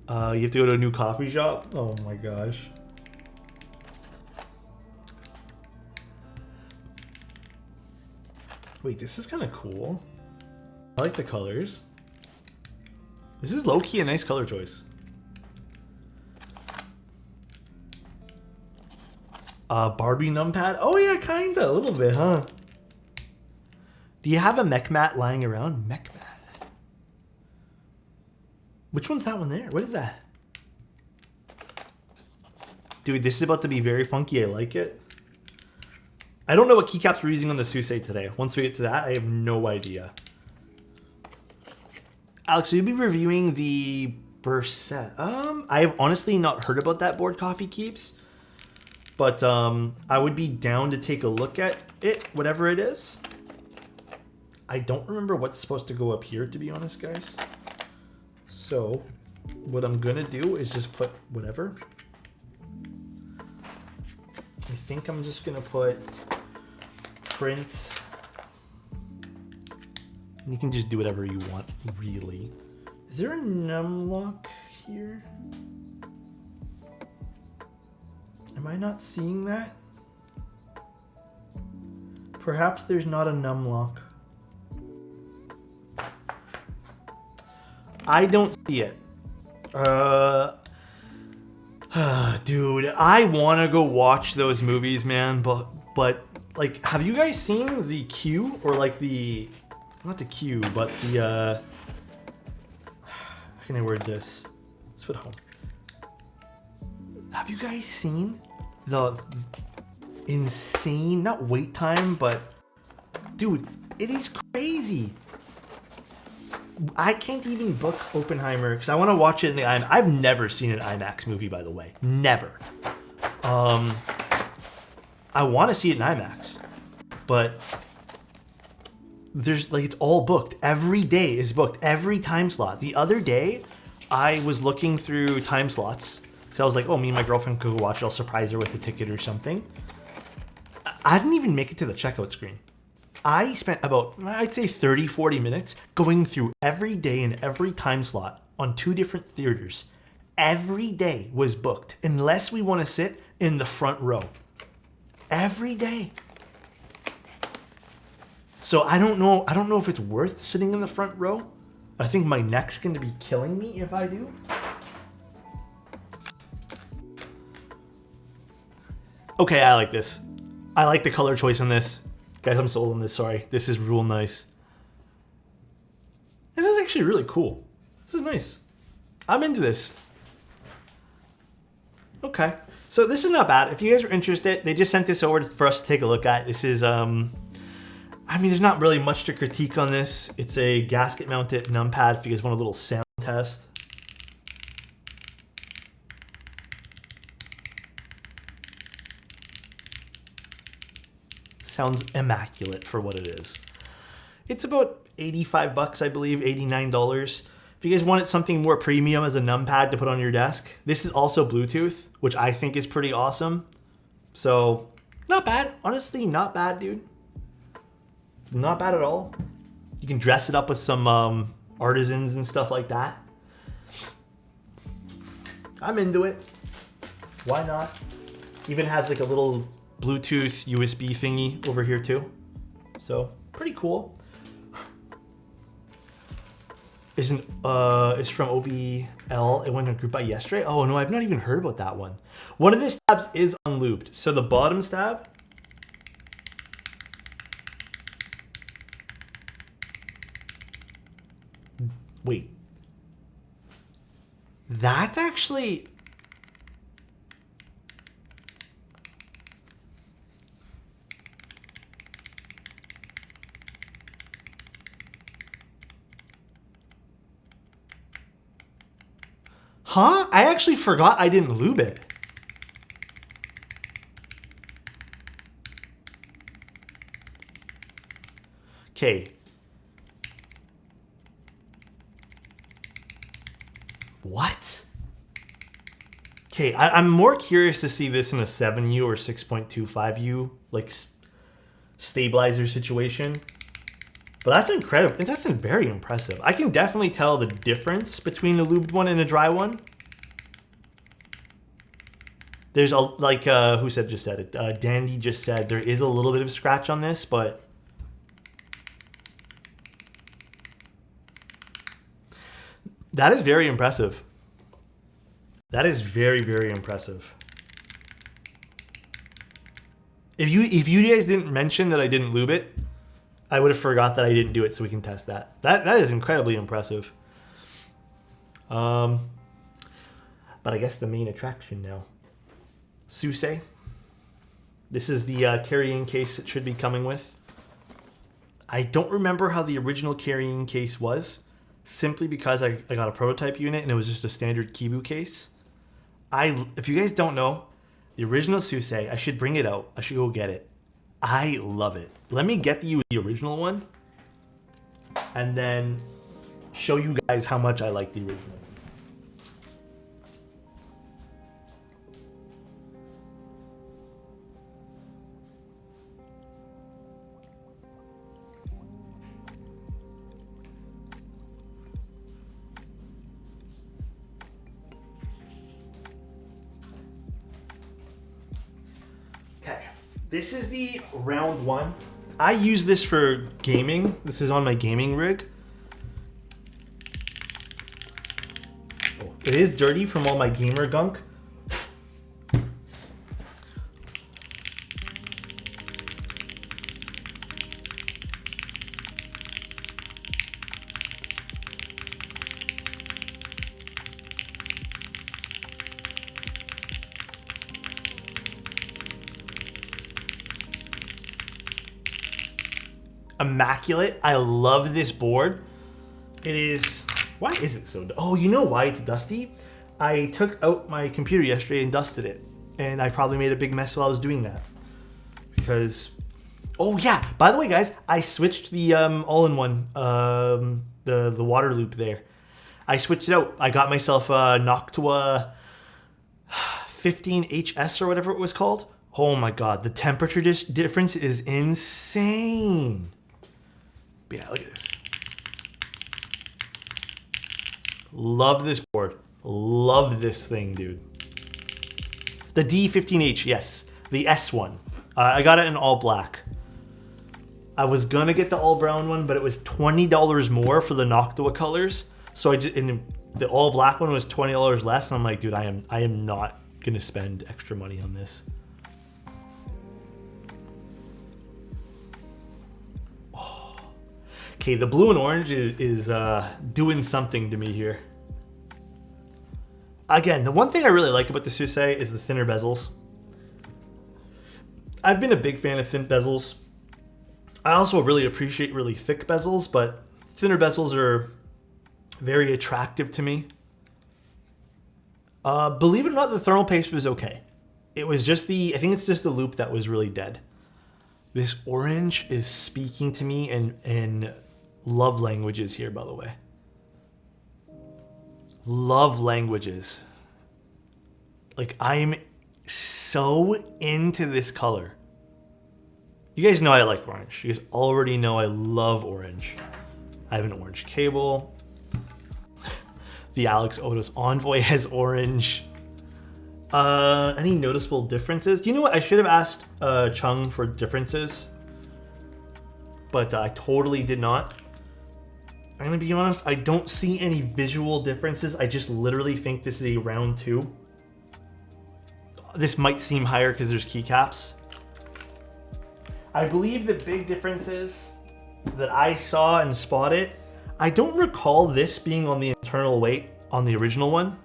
You have to go to a new coffee shop? Oh my gosh. Wait, this is kind of cool. I like the colors. This is low-key a nice color choice. Barbie numpad? Oh yeah, kinda, a little bit, huh? Do you have a mech mat lying around? Mech mat. Which one's that one there? What is that? Dude, this is about to be very funky. I like it. I don't know what keycaps we're using on the Suisei today. Once we get to that, I have no idea. Alex, will you be reviewing the Burset? I have honestly not heard about that board Coffee Keeps. But I would be down to take a look at it, whatever it is. I don't remember what's supposed to go up here, to be honest, guys. So what I'm gonna do is just put whatever. I think I'm just gonna put print. You can just do whatever you want, really. Is there a numlock here? Am I not seeing that? Perhaps there's not a numlock. I don't see it. Dude, I want to go watch those movies, man, but like, have you guys seen the queue or like the, not the queue, but the how can I word this? Let's put home. Have you guys seen the insane, not wait time, but dude, it is crazy. I can't even book Oppenheimer because I want to watch it in the IMAX. I've never seen an IMAX movie, by the way. Never. I want to see it in IMAX, but there's like, it's all booked. Every day is booked. Every time slot. The other day, I was looking through time slots because I was like, oh, me and my girlfriend could go watch it. I'll surprise her with a ticket or something. I didn't even make it to the checkout screen. I spent about, I'd say 30, 40 minutes going through every day and every time slot on 2 different theaters. Every day was booked unless we want to sit in the front row. Every day. So I don't know if it's worth sitting in the front row. I think my neck's going to be killing me if I do. Okay, I like this. I like the color choice on this. Guys, I'm sold on this, sorry. This is real nice. This is actually really cool. This is nice. I'm into this. Okay. So this is not bad. If you guys are interested, they just sent this over for us to take a look at. This is, I mean, there's not really much to critique on this. It's a gasket mounted numpad if you guys want a little sound test. Sounds immaculate for what it is. It's about 85 bucks, I believe, $89. If you guys wanted something more premium as a numpad to put on your desk, this is also Bluetooth, which I think is pretty awesome. So, not bad. Honestly, not bad, dude. Not bad at all. You can dress it up with some artisans and stuff like that. I'm into it. Why not? Even has like a little Bluetooth USB thingy over here too. So pretty cool. Is from OBL. It went on group by yesterday. Oh no, I've not even heard about that one. One of the stabs is unlooped. So the bottom stab. Wait. That's actually... Huh? I actually forgot I didn't lube it. Okay. What? Okay, I'm more curious to see this in a 7U or 6.25U, like stabilizer situation. But that's incredible. That's very impressive. I can definitely tell the difference between a lubed one and a dry one. There's a, like, who just said it? Dandy just said there is a little bit of scratch on this, but that is very impressive. That is very, very impressive. If you guys didn't mention that I didn't lube it, I would have forgot that I didn't do it, so we can test that. That is incredibly impressive. But I guess the main attraction now. Suse. This is the carrying case it should be coming with. I don't remember how the original carrying case was, simply because I got a prototype unit and it was just a standard Kibu case. If you guys don't know, the original Suse, I should bring it out. I should go get it. I love it. Let me get you the original one and then show you guys how much I like the original. This is the round one. I use this for gaming. This is on my gaming rig. Oh, it is dirty from all my gamer gunk. Immaculate. I love this board. It is... Why is it so... Oh, you know why it's dusty? I took out my computer yesterday and dusted it. And I probably made a big mess while I was doing that. Because... Oh, yeah. By the way, guys, I switched the all-in-one, the water loop there. I switched it out. I got myself a Noctua 15HS or whatever it was called. Oh, my God. The temperature difference is insane. But yeah, look at this. Love this board. Love this thing, dude. The D15H, yes. The S one. I got it in all black. I was gonna get the all brown one, but it was $20 more for the Noctua colors. So the all black one was $20 less, and I'm like, dude, I am not gonna spend extra money on this. Okay, the blue and orange is doing something to me here. Again, the one thing I really like about the Suse is the thinner bezels. I've been a big fan of thin bezels. I also really appreciate really thick bezels, but thinner bezels are very attractive to me. Believe it or not, the thermal paste was okay. It was just I think it's just the loop that was really dead. This orange is speaking to me in love languages here, by the way. Love languages. Like, I'm so into this color. You guys know I like orange. You guys already know I love orange. I have an orange cable. the Alexotos Envoy has orange. Any noticeable differences? You know what? I should have asked Chung for differences, but I totally did not. I'm gonna be honest, I don't see any visual differences. I just literally think this is a round 2. This might seem higher because there's keycaps. I believe the big differences that I saw and spotted, I don't recall this being on the internal weight on the original one.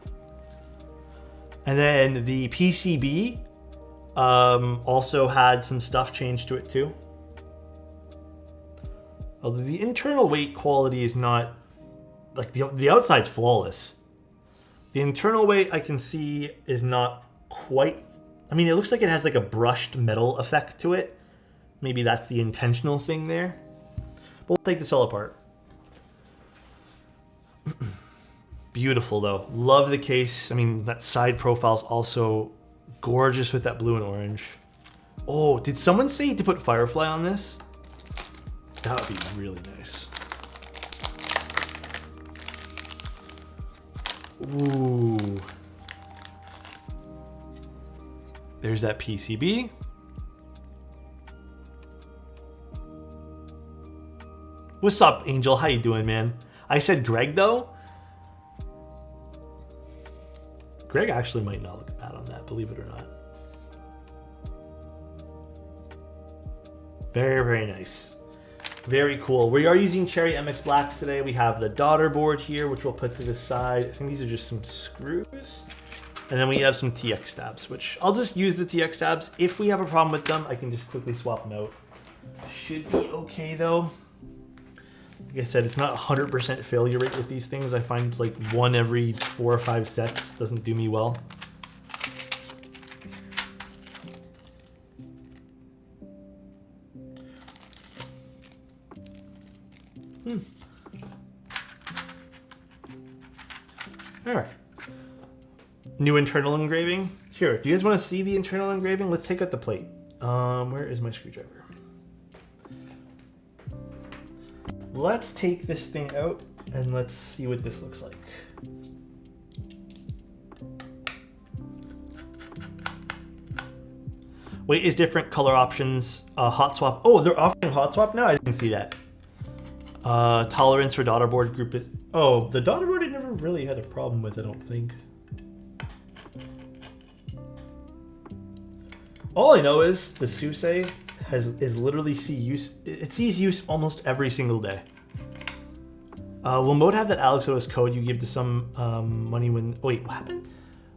And then the PCB also had some stuff changed to it too. Although the internal weight quality is not, like the outside's flawless. The internal weight I can see is not quite, I mean, it looks like it has like a brushed metal effect to it. Maybe that's the intentional thing there. But we'll take this all apart. Beautiful though. Love the case. I mean, that side profile's also gorgeous with that blue and orange. Oh, did someone say to put Firefly on this? That would be really nice. Ooh. There's that PCB. What's up, Angel? How you doing, man? I said Greg, though. Greg actually might not look bad on that, believe it or not. Very, very nice. Very cool. We are using Cherry MX Blacks today. We have the daughter board here, which we'll put to the side. I think these are just some screws. And then we have some TX tabs, which I'll just use the TX tabs. If we have a problem with them, I can just quickly swap them out. Should be okay, though. Like I said, it's not 100% failure rate with these things. I find it's like 1 every 4 or 5 sets. Doesn't do me well. All right. New internal engraving. Here, do you guys want to see the internal engraving? Let's take out the plate. Where is my screwdriver? Let's take this thing out and let's see what this looks like. Weight is different, color options, hot swap. Oh, they're offering hot swap now? I didn't see that. Tolerance for daughter board group. Oh, the daughter board I never really had a problem with, I don't think. All I know is the Suisei is literally it sees use almost every single day. Will Mode have that Alexotos code you give to some money when... Wait, what happened?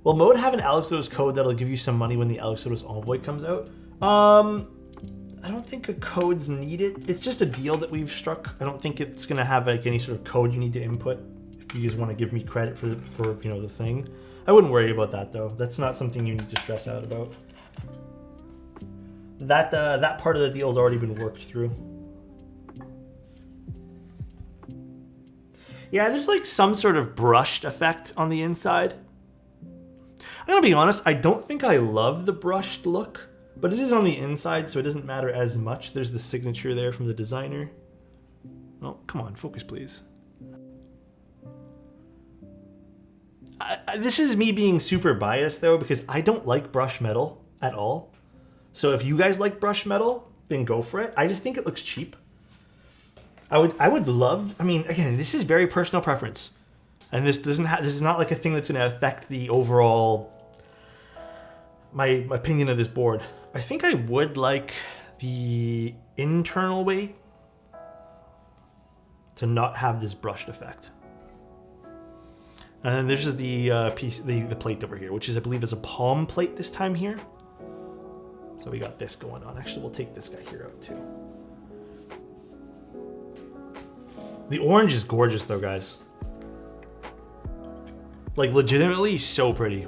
Will Mode have an Alexotos code that'll give you some money when the Alexotos Envoy comes out? I don't think a code's needed. It's just a deal that we've struck. I don't think it's gonna have like any sort of code you need to input if you just want to give me credit for you know, the thing. I wouldn't worry about that though. That's not something you need to stress out about. That part of the deal's already been worked through. Yeah, there's like some sort of brushed effect on the inside. I'm gonna be honest, I don't think I love the brushed look, but it is on the inside, so it doesn't matter as much. There's the signature there from the designer. Oh, come on, focus please. This is me being super biased though, because I don't like brushed metal at all. So if you guys like brushed metal, then go for it. I just think it looks cheap. I would love, I mean, again, this is very personal preference. And this is not like a thing that's gonna affect the overall, my opinion of this board. I think I would like the internal weight to not have this brushed effect. And then there's just the piece, the plate over here, which is, I believe, is a palm plate this time here. So we got this going on. Actually, we'll take this guy here out too. The orange is gorgeous though, guys. Like legitimately so pretty.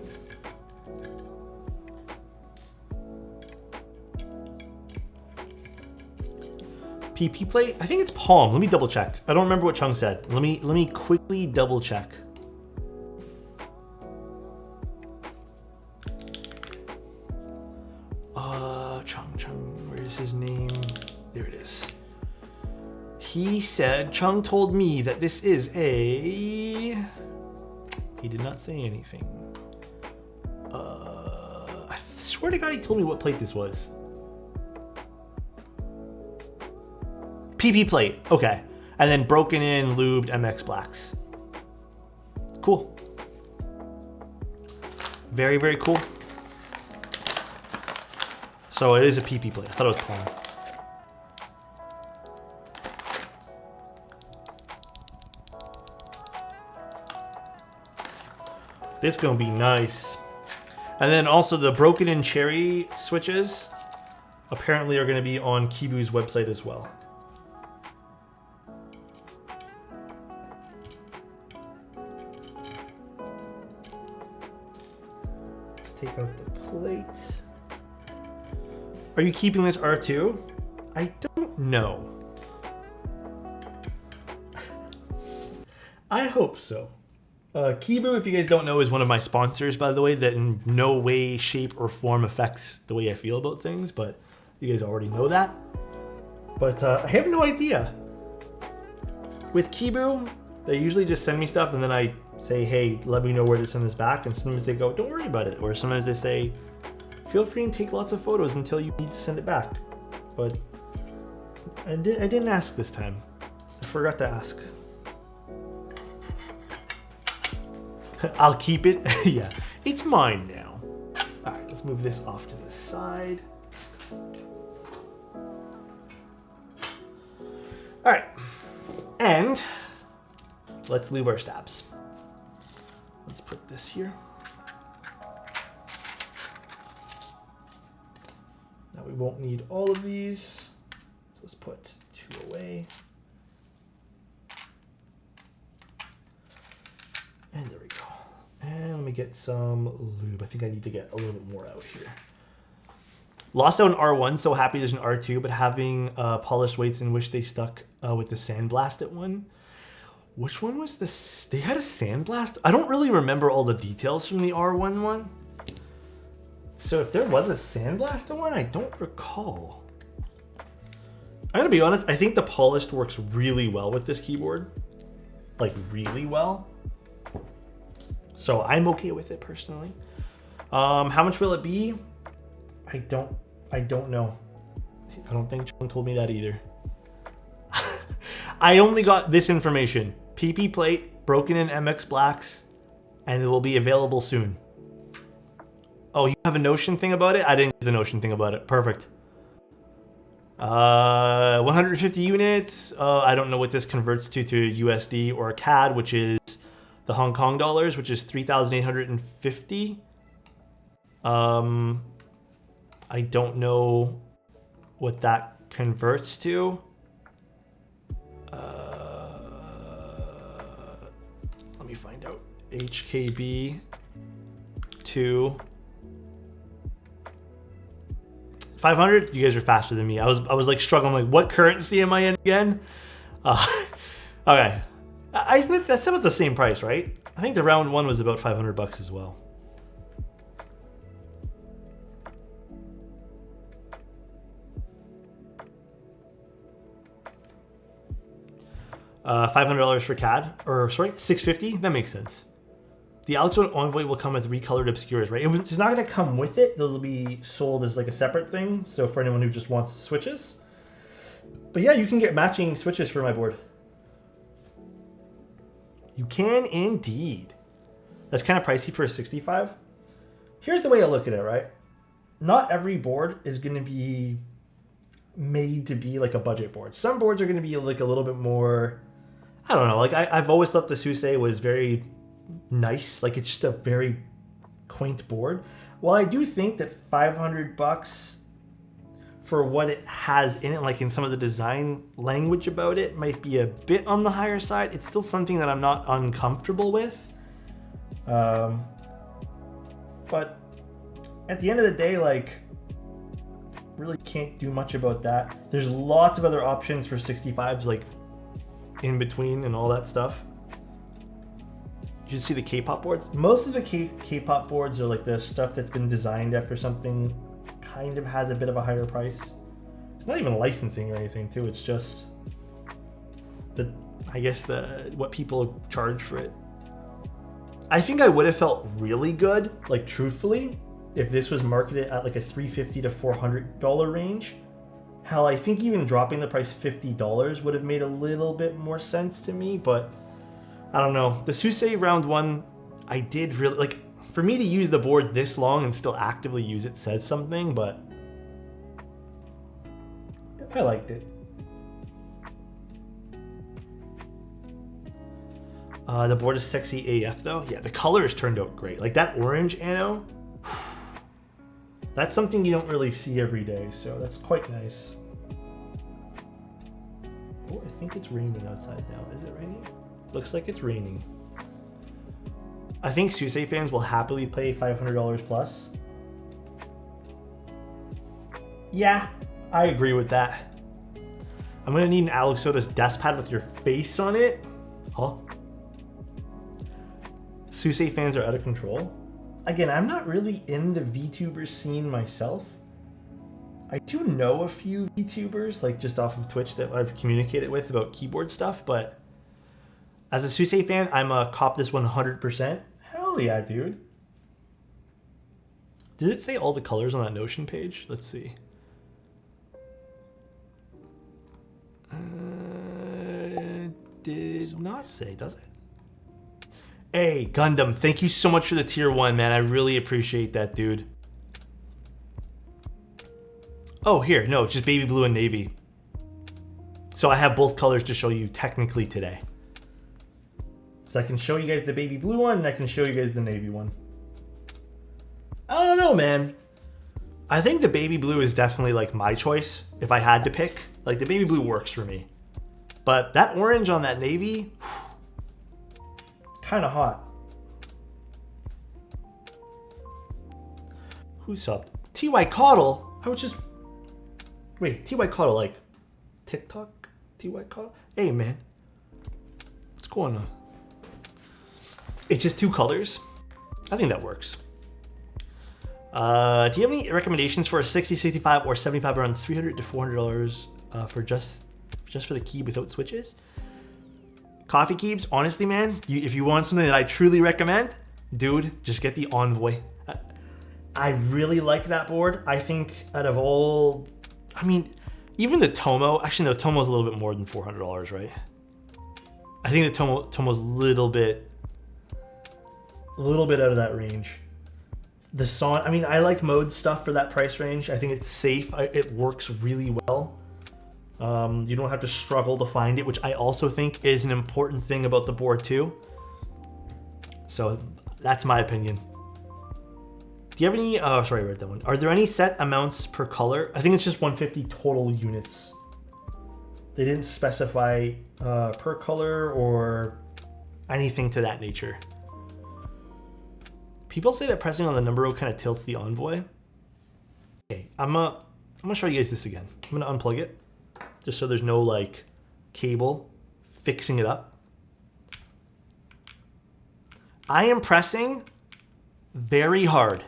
PP plate? I think it's palm. Let me double check. I don't remember what Chung said. Let me quickly double check. Chung, where is his name? There it is. He said, Chung told me that this is a He did not say anything. I swear to God he told me what plate this was. PP plate, okay. And then broken in, lubed MX blacks. Cool. Very, very cool. So it is a PP plate. I thought it was palm. This is gonna be nice. And then also the broken in cherry switches apparently are gonna be on Kibu's website as well. Let's take out the plate. Are you keeping this R2? I don't know. I hope so. Kibu, if you guys don't know, is one of my sponsors, by the way, that in no way, shape, or form affects the way I feel about things, but you guys already know that. But I have no idea. With Kibu, they usually just send me stuff and then I say, hey, let me know where to send this back. And sometimes they go, don't worry about it. Or sometimes they say, feel free and take lots of photos until you need to send it back. But I didn't ask this time. I forgot to ask. I'll keep it. Yeah, it's mine now. All right, let's move this off to the side. All right, and let's lube our stabs. Let's put this here. Now we won't need all of these. So let's put 2 away. And there we go. And let me get some lube. I think I need to get a little bit more out here. Lost out an R1, so happy there's an R2, but having polished weights and wish they stuck with the sandblasted one. Which one was this? They had a sandblast? I don't really remember all the details from the R1 one. So if there was a sandblasted one, I don't recall. I'm gonna be honest, I think the polished works really well with this keyboard. Like really well. So I'm okay with it personally. How much will it be? I don't know. I don't think John told me that either. I only got this information. PP plate, broken in MX blacks, and it will be available soon. Oh, you have a Notion thing about it? I didn't get the Notion thing about it. Perfect. 150 units. I don't know what this converts to USD or CAD, which is the Hong Kong dollars, which is 3,850. I don't know what that converts to. Let me find out. HKB to 500. You guys are faster than me. I was like struggling. Like, what currency am I in again? Okay. That's about the same price, right? I think the round one was about 500 bucks as well. $500 for CAD, or sorry, $650. That makes sense. The Alexotos Envoy will come with recolored obscures, right? It's not going to come with it. Those will be sold as like a separate thing. So for anyone who just wants switches. But yeah, you can get matching switches for my board. You can indeed. That's kind of pricey for a 65. Here's the way I look at it, right? Not every board is going to be made to be like a budget board. Some boards are going to be like a little bit more, I don't know. Like I've always thought the Suisei was very nice. Like it's just a very quaint board. Well, I do think that 500 bucks for what it has in it, like in some of the design language about it, might be a bit on the higher side. It's still something that I'm not uncomfortable with. But at the end of the day, like, really can't do much about that. There's lots of other options for 65s, like in between and all that stuff. You should see the K-pop boards. Most of the K-pop boards are like the stuff that's been designed after something kind of has a bit of a higher price. It's not even licensing or anything too. It's just what people charge for it. I think I would have felt really good, like truthfully, if this was marketed at like a $350 to $400 range. Hell, I think even dropping the price $50 would have made a little bit more sense to me, but I don't know. The Suisei round 1, I did really, like, for me to use the board this long and still actively use it says something, but I liked it. The board is sexy AF though. Yeah, the colors turned out great. Like that orange anno, that's something you don't really see every day, so that's quite nice. Oh, I think it's raining outside now. Is it raining? Looks like it's raining. I think Suisei fans will happily pay $500 plus. Yeah, I agree with that. I'm gonna need an Alexotos desk pad with your face on it. Huh? Suisei fans are out of control. Again, I'm not really in the VTuber scene myself. I do know a few VTubers, like just off of Twitch, that I've communicated with about keyboard stuff, but as a Suisei fan, I'm a cop this 100%. Hell yeah, dude. Did it say all the colors on that Notion page? Let's see. Did not say, does it? Hey, Gundam, thank you so much for the tier 1, man. I really appreciate that, dude. Oh, here. No, just baby blue and navy. So I have both colors to show you technically today. So I can show you guys the baby blue one, and I can show you guys the navy one. I don't know, man. I think the baby blue is definitely like my choice if I had to pick. Like the baby blue works for me. But that orange on that navy, kind of hot. Who subbed? TY Coddle? I was just... Wait, TY Coddle, like TikTok? TY Coddle? Hey, man. What's going on? It's just 2 colors. I think that works. Do you have any recommendations for a 60, 65, or 75 around $300 to $400 for just for the key without switches? Coffee keeps, honestly, man, if you want something that I truly recommend, dude, just get the Envoy. I really like that board. I think out of all, I mean, even the Tomo, actually no, Tomo's a little bit more than $400, right? I think the Tomo's a little bit out of that range. The Son, I mean, I like mode stuff for that price range. I think it's safe. It works really well. You don't have to struggle to find it, which I also think is an important thing about the board too. So that's my opinion. Do you have any, oh, sorry, I read that one. Are there any set amounts per color? I think it's just 150 total units. They didn't specify per color or anything to that nature. People say that pressing on the number row kind of tilts the Envoy. Okay, I'm gonna show you guys this again. I'm gonna unplug it, just so there's no like cable fixing it up. I am pressing very hard.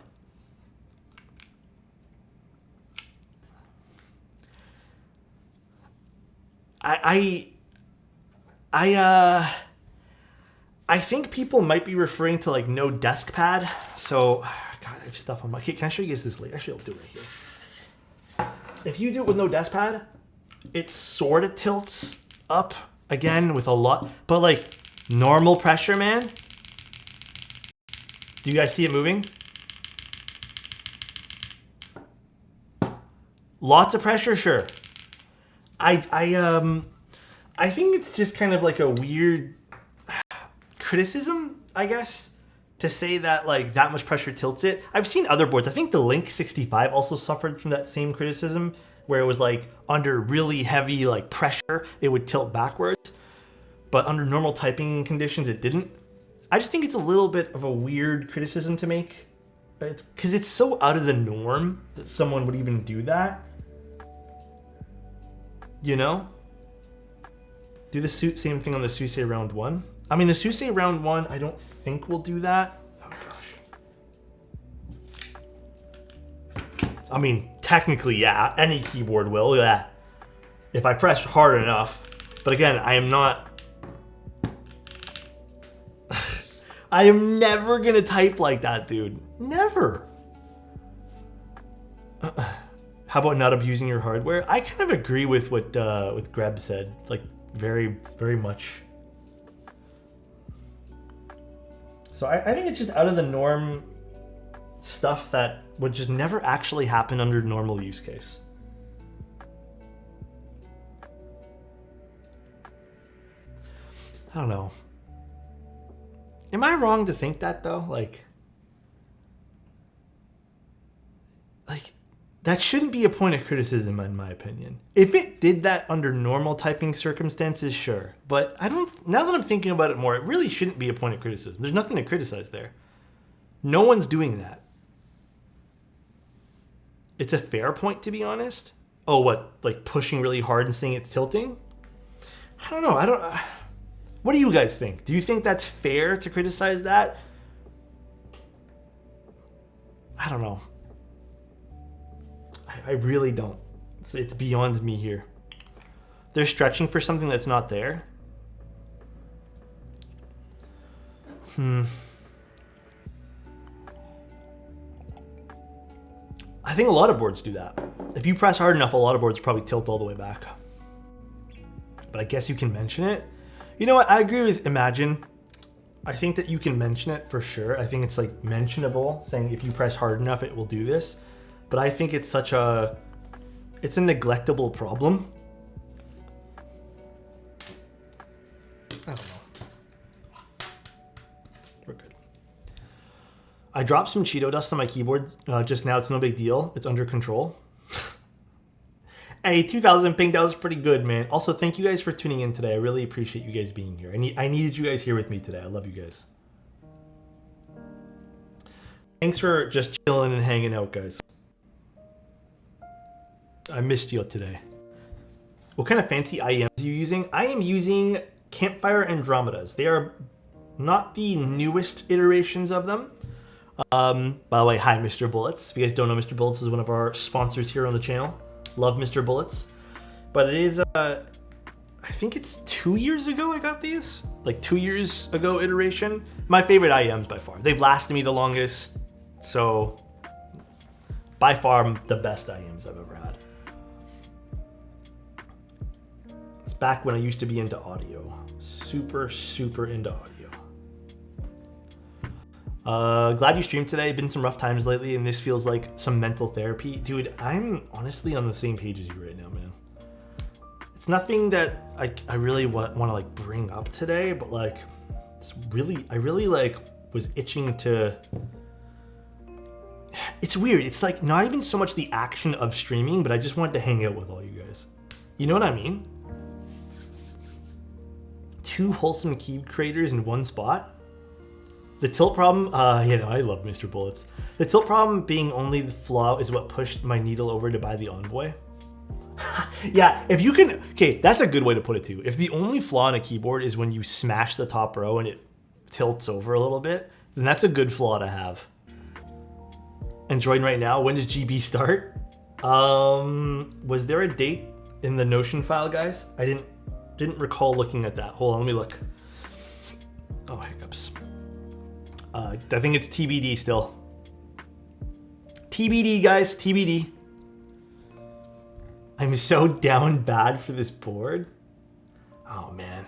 I think people might be referring to like no desk pad. So, God, I have stuff on my... Okay, can I show you guys this later? Actually, I'll do it right here. If you do it with no desk pad, it sort of tilts up again with a lot, but like normal pressure, man. Do you guys see it moving? Lots of pressure, sure. I think it's just kind of like a weird criticism, I guess, to say that like that much pressure tilts it. I've seen other boards. I think the Link 65 also suffered from that same criticism, where it was like under really heavy like pressure, it would tilt backwards, but under normal typing conditions, it didn't. I just think it's a little bit of a weird criticism to make. It's because it's so out of the norm that someone would even do that. You know? Do the same thing on the Suisei round 1. I mean, the Suisei round 1, I don't think we'll do that. Oh gosh. I mean, technically, yeah, any keyboard will, yeah. If I press hard enough. But again, I am not... I am never gonna type like that, dude. Never. How about not abusing your hardware? I kind of agree with what Greb said, like very, very much. So I think it's just out of the norm stuff that would just never actually happen under normal use case. I don't know. Am I wrong to think that though? Like that shouldn't be a point of criticism in my opinion. If it did that under normal typing circumstances, sure. But I don't, now that I'm thinking about it more, it really shouldn't be a point of criticism. There's nothing to criticize there. No one's doing that. It's a fair point, to be honest. Oh, what? Like pushing really hard and saying it's tilting? I don't know. What do you guys think? Do you think that's fair to criticize that? I don't know. I really don't. It's beyond me here. They're stretching for something that's not there. I think a lot of boards do that. If you press hard enough, a lot of boards probably tilt all the way back. But I guess you can mention it. You know what? I agree with Imagine. I think that you can mention it for sure. I think it's like mentionable, saying if you press hard enough, it will do this. But I think it's it's a neglectable problem. I don't know. We're good. I dropped some Cheeto dust on my keyboard just now. It's no big deal. It's under control. Hey, 2,000 ping, that was pretty good, man. Also, thank you guys for tuning in today. I really appreciate you guys being here. I needed you guys here with me today. I love you guys. Thanks for just chilling and hanging out, guys. I missed you today. What kind of fancy IEMs are you using? I am using Campfire Andromedas. They are not the newest iterations of them. By the way, hi, Mr. Bullets. If you guys don't know, Mr. Bullets is one of our sponsors here on the channel. Love Mr. Bullets. But it is, I think it's 2 years ago I got these. Like 2 years ago iteration. My favorite IEMs by far. They've lasted me the longest. So, by far the best IEMs I've ever had. It's back when I used to be into audio. Super, super into audio. Glad you streamed today. Been some rough times lately, and this feels like some mental therapy. Dude, I'm honestly on the same page as you right now, man. It's nothing that I really want to like bring up today, but like, I really like was itching to. It's weird. It's like not even so much the action of streaming, but I just wanted to hang out with all you guys. You know what I mean? 2 wholesome key creators in one spot. The tilt problem, you know, I love Mr. Bullets. The tilt problem being only the flaw is what pushed my needle over to buy the Envoy. Yeah, if you can, okay, that's a good way to put it too. If the only flaw in a keyboard is when you smash the top row and it tilts over a little bit, then that's a good flaw to have. Android right now, when does GB start? Was there a date in the Notion file, guys? I didn't recall looking at that. Hold on, let me look. Oh, hiccups. I think it's TBD still. TBD, guys, TBD. I'm so down bad for this board. Oh man,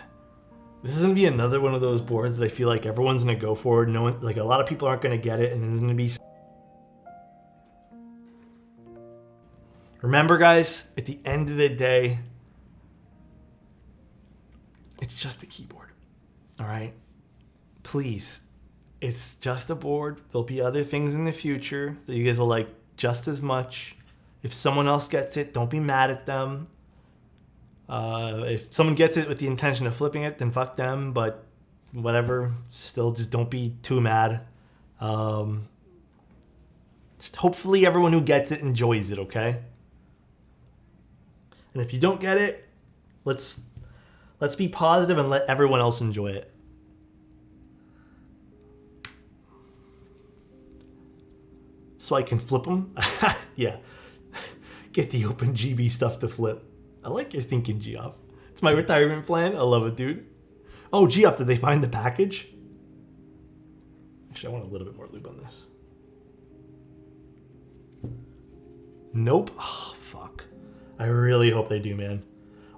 this is gonna be another one of those boards that I feel like everyone's gonna go for. No one, like a lot of people aren't gonna get it, and there's gonna be. Remember, guys, at the end of the day, it's just a keyboard. All right, please. It's just a board. There'll be other things in the future that you guys will like just as much. If someone else gets it, don't be mad at them. If someone gets it with the intention of flipping it, then fuck them. But whatever, still just don't be too mad. Just hopefully everyone who gets it enjoys it, okay? And if you don't get it, let's be positive and let everyone else enjoy it. So I can flip them? Yeah. Get the OpenGB stuff to flip. I like your thinking, Geoff. It's my retirement plan. I love it, dude. Oh, Geoff, did they find the package? Actually, I want a little bit more lube on this. Nope. Oh, fuck. I really hope they do, man.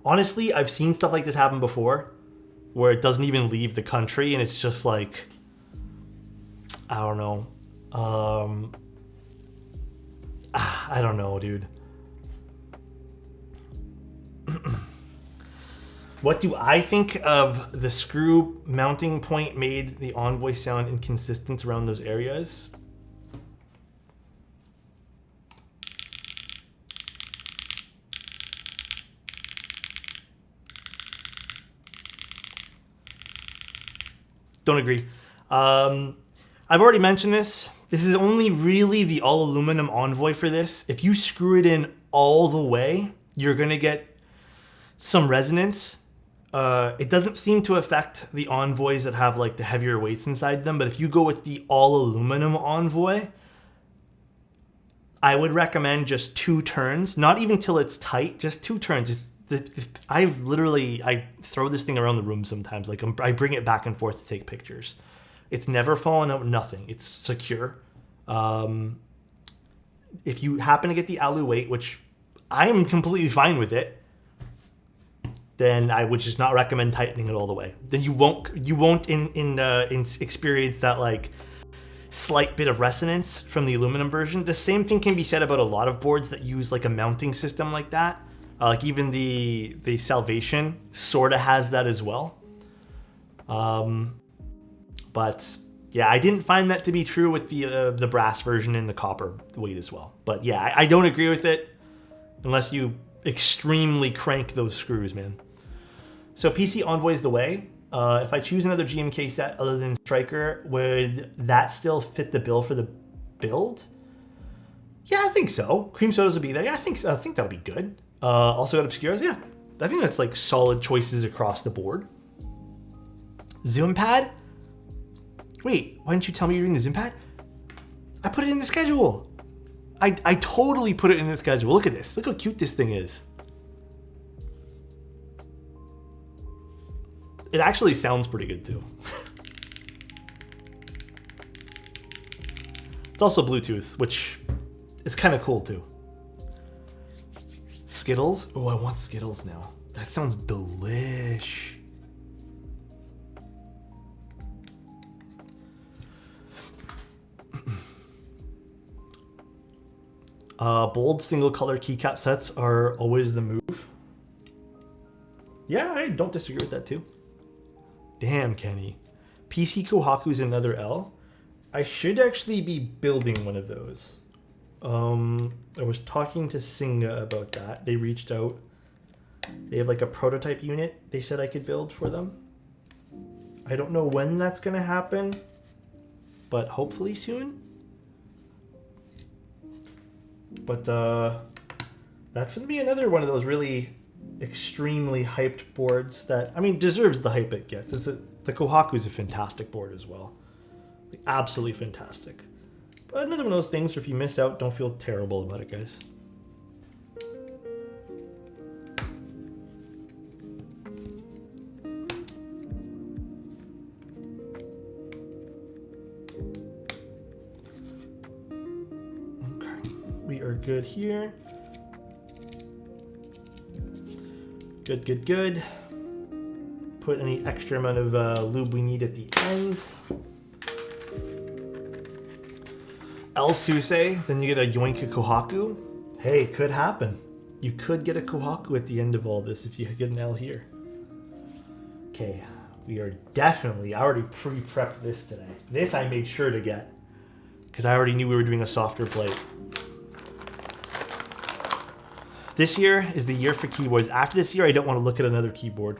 Honestly, I've seen stuff like this happen before where it doesn't even leave the country and it's just like, I don't know. I don't know, dude. What do I think of the screw mounting point made the Envoy sound inconsistent around those areas? Don't agree. I've already mentioned this. This is only really the all aluminum Envoy for this. If you screw it in all the way, you're going to get some resonance. It doesn't seem to affect the Envoys that have like the heavier weights inside them. But if you go with the all aluminum Envoy, I would recommend just 2 turns. Not even till it's tight, just 2 turns. I throw this thing around the room sometimes. Like I bring it back and forth to take pictures. It's never fallen out, nothing. It's secure. If you happen to get the alu weight, which I am completely fine with it, then I would just not recommend tightening it all the way. Then you won't experience that like slight bit of resonance from the aluminum version. The same thing can be said about a lot of boards that use like a mounting system like that. Like even the Salvation sort of has that as well. But yeah, I didn't find that to be true with the brass version and the copper weight as well. But yeah, I don't agree with it unless you extremely crank those screws, man. So PC Envoy is the way. If I choose another GMK set other than Striker, would that still fit the bill for the build? Yeah, I think so. Cream sodas would be there. Yeah, I think that'll be good. Also got Obscuras. Yeah, I think that's like solid choices across the board. ZoomPad. Wait, why didn't you tell me you're doing the ZoomPad? I put it in the schedule. I totally put it in the schedule. Look at this. Look how cute this thing is. It actually sounds pretty good too. It's also Bluetooth, which is kind of cool too. Skittles? Oh, I want Skittles now. That sounds delish. Bold single color keycap sets are always the move. Yeah, I don't disagree with that too. Damn, Kenny. PC Kohaku's another L. I should actually be building one of those. I was talking to Singa about that. They reached out. They have like a prototype unit they said I could build for them. I don't know when that's going to happen, but hopefully soon. But that's going to be another one of those really extremely hyped boards that, I mean, deserves the hype it gets. The Kohaku is a fantastic board as well. Like, absolutely fantastic. But another one of those things where if you miss out, don't feel terrible about it, guys. Okay, we are good here. Good, good, good. Put any extra amount of lube we need at the end. El Suse, then you get a Yoinka Kohaku. Hey, could happen. You could get a Kohaku at the end of all this if you get an L here. Okay, we are definitely, I already pre-prepped this today. This I made sure to get because I already knew we were doing a softer plate. This year is the year for keyboards. After this year, I don't want to look at another keyboard.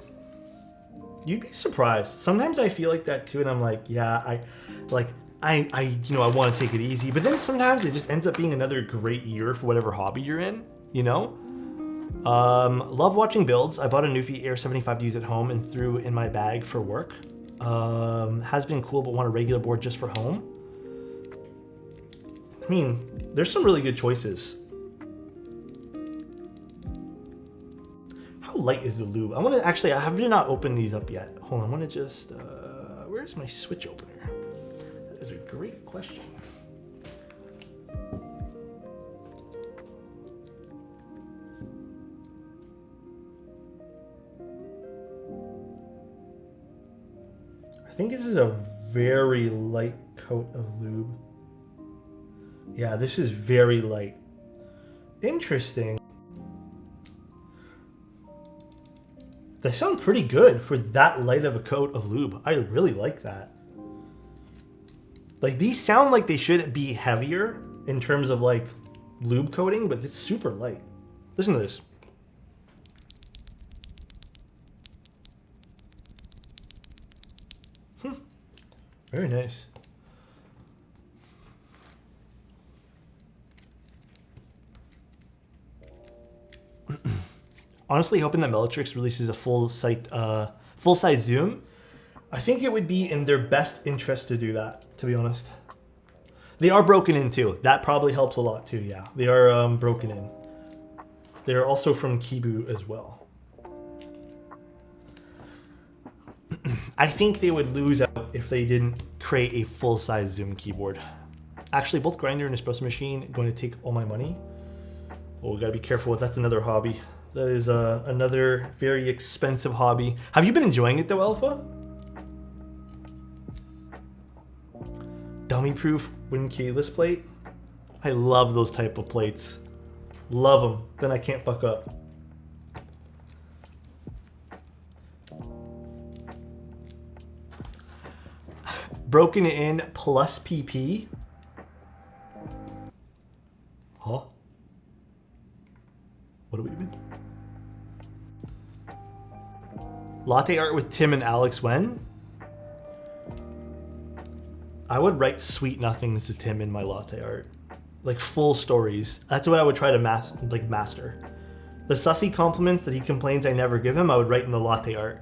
You'd be surprised. Sometimes I feel like that too, and I'm like, yeah, I want to take it easy. But then sometimes it just ends up being another great year for whatever hobby you're in, you know? Love watching builds. I bought a Newfie Air 75 to use at home and threw in my bag for work. Has been cool, but want a regular board just for home. I mean, there's some really good choices. How light is the lube? I want to actually, I have not opened these up yet. Hold on, I want to just, where's my switch opener? That is a great question. I think this is a very light coat of lube. Yeah, this is very light. Interesting. They sound pretty good for that light of a coat of lube. I really like that. Like, these sound like they should be heavier in terms of like lube coating, but it's super light. Listen to this. Very nice. Honestly, hoping that Melitrix releases a full-size zoom. I think it would be in their best interest to do that, to be honest. They are broken in too. That probably helps a lot too, yeah. They are broken in. They're also from Kibu as well. I think they would lose out if they didn't create a full-size zoom keyboard. Actually, both grinder and espresso machine going to take all my money. Oh, we gotta be careful with that's another hobby. That is another very expensive hobby. Have you been enjoying it though, Alpha? Dummy-proof wooden keyless plate. I love those type of plates. Love them. Then I can't fuck up. Broken in plus PP. Huh? What do we mean? Latte art with Tim and Alex when? I would write sweet nothings to Tim in my latte art. Like full stories. That's what I would try to master. The sussy compliments that he complains I never give him, I would write in the latte art.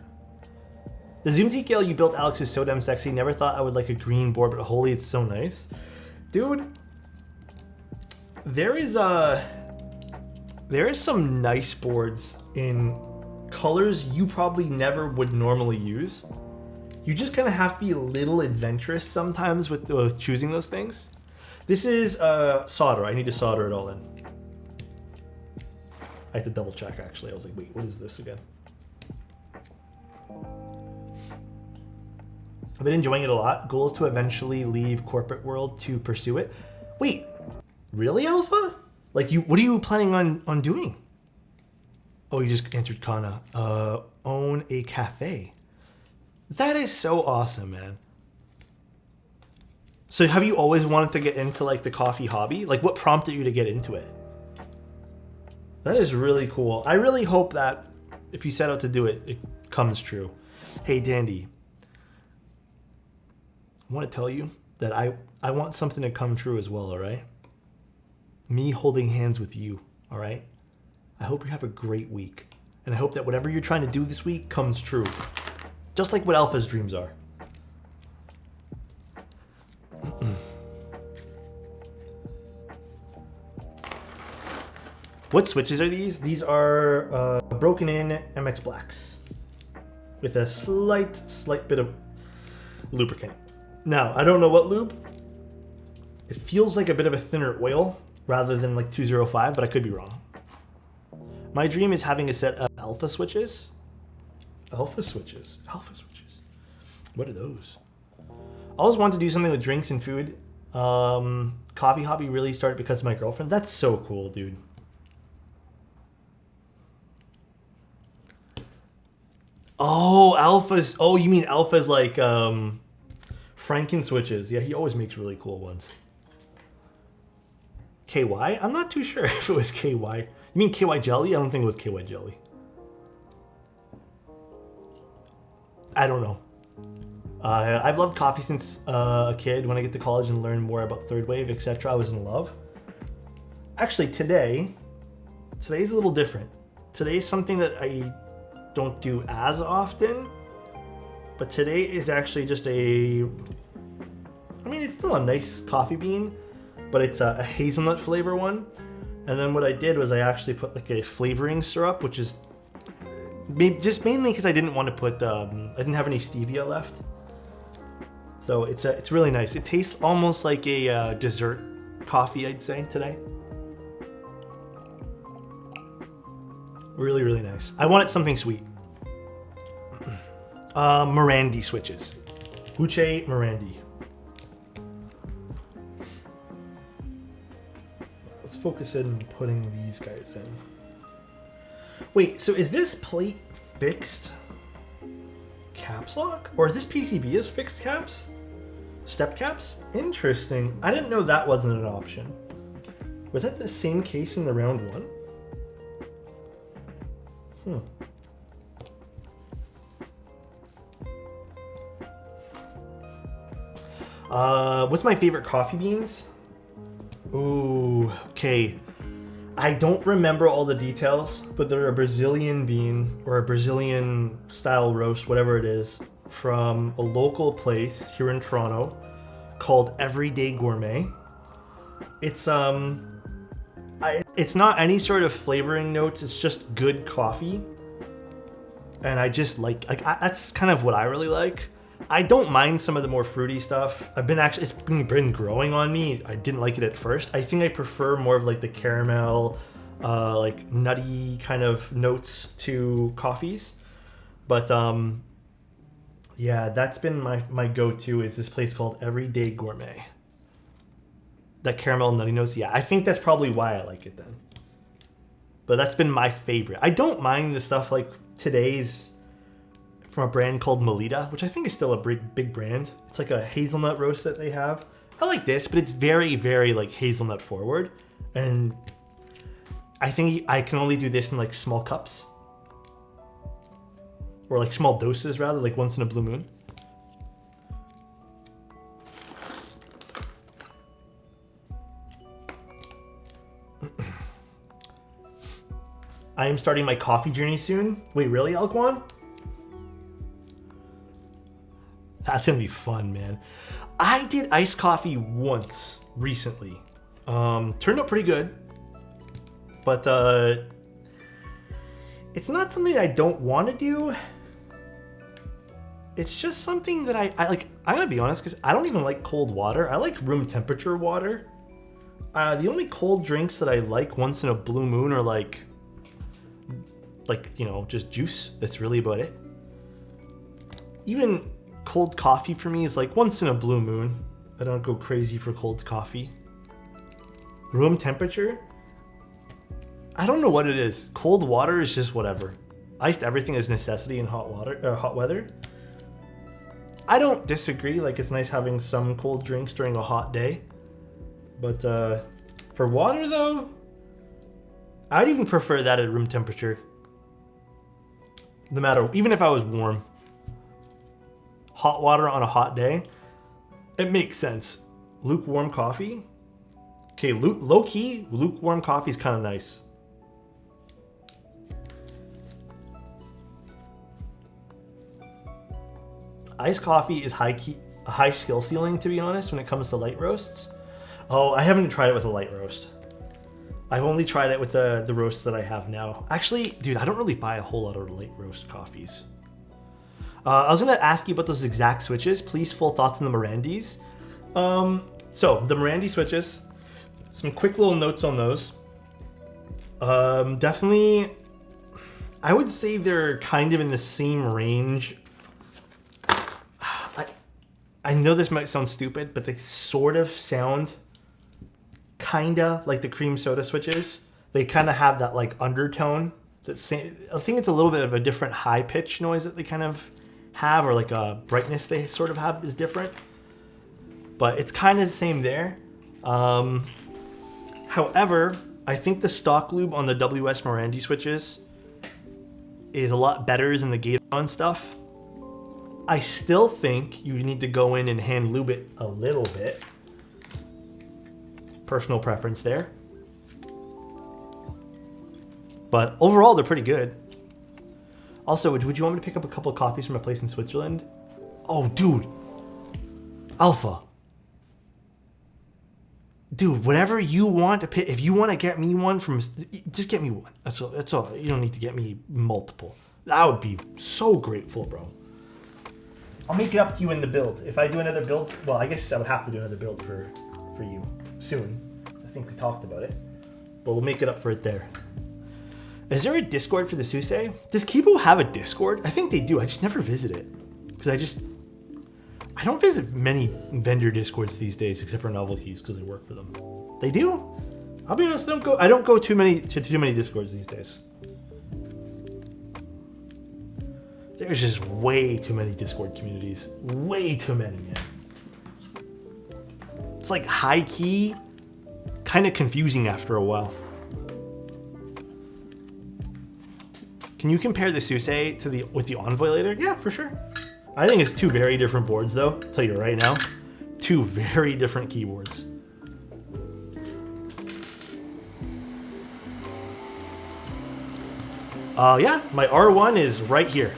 The Zoom TKL you built, Alex, is so damn sexy. Never thought I would like a green board, but holy, it's so nice. Dude, there is some nice boards in colors you probably never would normally use. You just kind of have to be a little adventurous sometimes with choosing those things. This is solder. I need to solder it all in. I have to double check actually. I was like, wait, what is this again? I've been enjoying it a lot. Goal is to eventually leave corporate world to pursue it. Wait, really, Alpha? Like, what are you planning on doing? Oh, you just answered Kana. Own a cafe. That is so awesome, man. So have you always wanted to get into like the coffee hobby? Like, what prompted you to get into it? That is really cool. I really hope that if you set out to do it, it comes true. Hey, Dandy. I want to tell you that I want something to come true as well, all right? Me holding hands with you, all right? I hope you have a great week. And I hope that whatever you're trying to do this week comes true. Just like what Alpha's dreams are. What switches are these? These are broken in MX Blacks with a slight bit of lubricant. Now, I don't know what lube. It feels like a bit of a thinner oil rather than like 205, but I could be wrong. My dream is having a set of alpha switches. Alpha switches. What are those? I always wanted to do something with drinks and food. Coffee hobby really started because of my girlfriend. That's so cool, dude. Oh, alphas. Oh, you mean alphas like Franken switches. Yeah, he always makes really cool ones. KY? I'm not too sure if it was KY. You mean KY jelly? I don't think it was KY jelly. I don't know. I've loved coffee since a kid. When I get to college and learn more about third wave, etc., I was in love. Actually, today's a little different. Today's something that I don't do as often, but today is actually just it's still a nice coffee bean, but it's a hazelnut flavor one. And then what I did was I actually put like a flavoring syrup, which is just mainly because I didn't want to put, I didn't have any stevia left. So it's really nice. It tastes almost like a dessert coffee, I'd say, today. Really, really nice. I wanted something sweet. Morandi switches. Uche Morandi. Let's focus in putting these guys in. Wait, so is this plate fixed caps lock? Or is this PCB is fixed caps? Step caps? Interesting. I didn't know that wasn't an option. Was that the same case in the round one? What's my favorite coffee beans? Ooh, okay. I don't remember all the details, but they're a Brazilian bean or a Brazilian style roast, whatever it is, from a local place here in Toronto called Everyday Gourmet. It's it's not any sort of flavoring notes. It's just good coffee, and I just that's kind of what I really like. I don't mind some of the more fruity stuff. It's been growing on me. I didn't like it at first. I think I prefer more of like the caramel, like nutty kind of notes to coffees. But yeah, that's been my go-to is this place called Everyday Gourmet. That caramel nutty notes, yeah, I think that's probably why I like it then. But that's been my favorite. I don't mind the stuff like today's from a brand called Melita, which I think is still a big brand. It's like a hazelnut roast that they have. I like this, but it's very, very like hazelnut forward. And I think I can only do this in like small cups. Or like small doses rather, like once in a blue moon. I am starting my coffee journey soon. Wait, really, Alquan? That's gonna be fun, man. I did iced coffee once recently. Turned out pretty good. But it's not something I don't want to do. It's just something that I like. I'm gonna be honest, because I don't even like cold water. I like room temperature water. The only cold drinks that I like once in a blue moon are like, you know, just juice. That's really about it. Even cold coffee for me is like once in a blue moon. I don't go crazy for cold coffee. Room temperature? I don't know what it is. Cold water is just whatever. Iced everything is necessity in hot weather. I don't disagree. Like, it's nice having some cold drinks during a hot day. But for water though, I'd even prefer that at room temperature. No matter, even if I was warm. Hot water on a hot day, it makes sense. Lukewarm coffee? Okay, low-key, lukewarm coffee is kind of nice. Iced coffee is a high skill ceiling, to be honest, when it comes to light roasts. Oh, I haven't tried it with a light roast. I've only tried it with the roasts that I have now. Actually, dude, I don't really buy a whole lot of light roast coffees. I was going to ask you about those exact switches. Please, full thoughts on the Morandis. So, the Morandi switches. Some quick little notes on those. Definitely, I would say they're kind of in the same range. I know this might sound stupid, but they sort of sound kinda like the cream soda switches. They kind of have that like undertone. I think it's a little bit of a different high pitch noise that they kind of have, or like a brightness they sort of have is different. But it's kind of the same there. However, I think the stock lube on the WS Morandi switches is a lot better than the Gateron stuff. I still think you need to go in and hand lube it a little bit. Personal preference there. But overall, they're pretty good. Also, would you want me to pick up a couple of coffees from a place in Switzerland? Oh, dude. Alpha. Dude, whatever you want to pick, if you want to get me one from, just get me one. That's all. You don't need to get me multiple. I would be so grateful, bro. I'll make it up to you in the build. If I do another build, well, I guess I would have to do another build for you soon. I think we talked about it, but we'll make it up for it there. Is there a Discord for the Suisei? Does Kibo have a Discord? I think they do. I just never visit it because I don't visit many vendor Discords these days except for novelties because I work for them. They do? I'll be honest. I don't go too many Discords these days. There's just way too many Discord communities. Way too many, man. It's like high key, kind of confusing after a while. Can you compare the Suisei with the Envoy later? Yeah, for sure. I think it's two very different boards though. I'll tell you right now. Two very different keyboards. Yeah, my R1 is right here.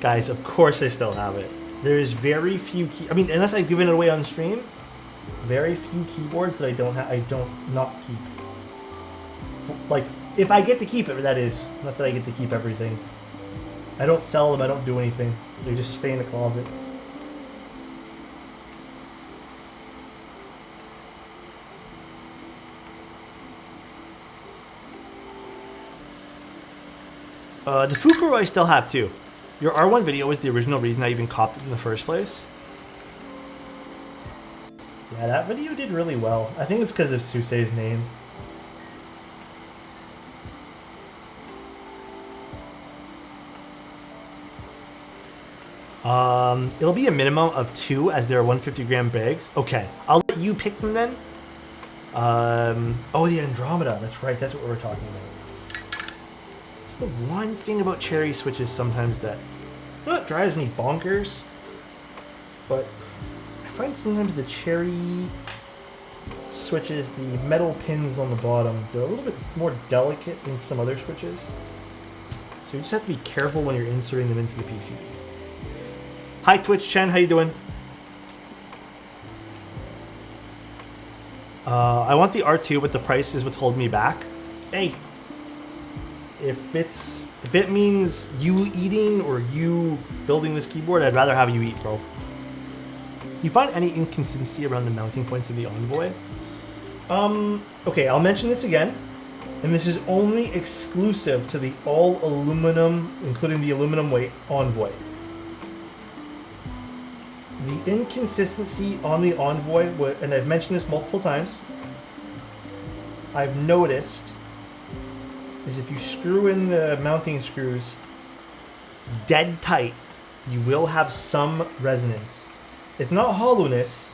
Guys, of course I still have it. There's very few unless I've given it away on stream, very few keyboards that I don't not keep. Like, if I get to keep it, that is. Not that I get to keep everything. I don't sell them, I don't do anything. They just stay in the closet. The Fukuro I still have too. Your R1 video was the original reason I even copped it in the first place. Yeah, that video did really well. I think it's because of Susei's name. It'll be a minimum of 2 as they're 150-gram bags. Okay, I'll let you pick them then. Oh, the Andromeda. That's right. That's what we were talking about. It's the one thing about cherry switches sometimes that drives me bonkers. But I find sometimes the cherry switches, the metal pins on the bottom, they're a little bit more delicate than some other switches. So you just have to be careful when you're inserting them into the PCB. Hi Twitch Chen, how you doing? I want the R2, but the price is what's holding me back. Hey, if it means you eating or you building this keyboard, I'd rather have you eat, bro. You find any inconsistency around the mounting points of the Envoy? Okay, I'll mention this again, and this is only exclusive to the all aluminum, including the aluminum weight Envoy. The inconsistency on the Envoy, and I've mentioned this multiple times, I've noticed, is if you screw in the mounting screws dead tight, you will have some resonance. It's not hollowness,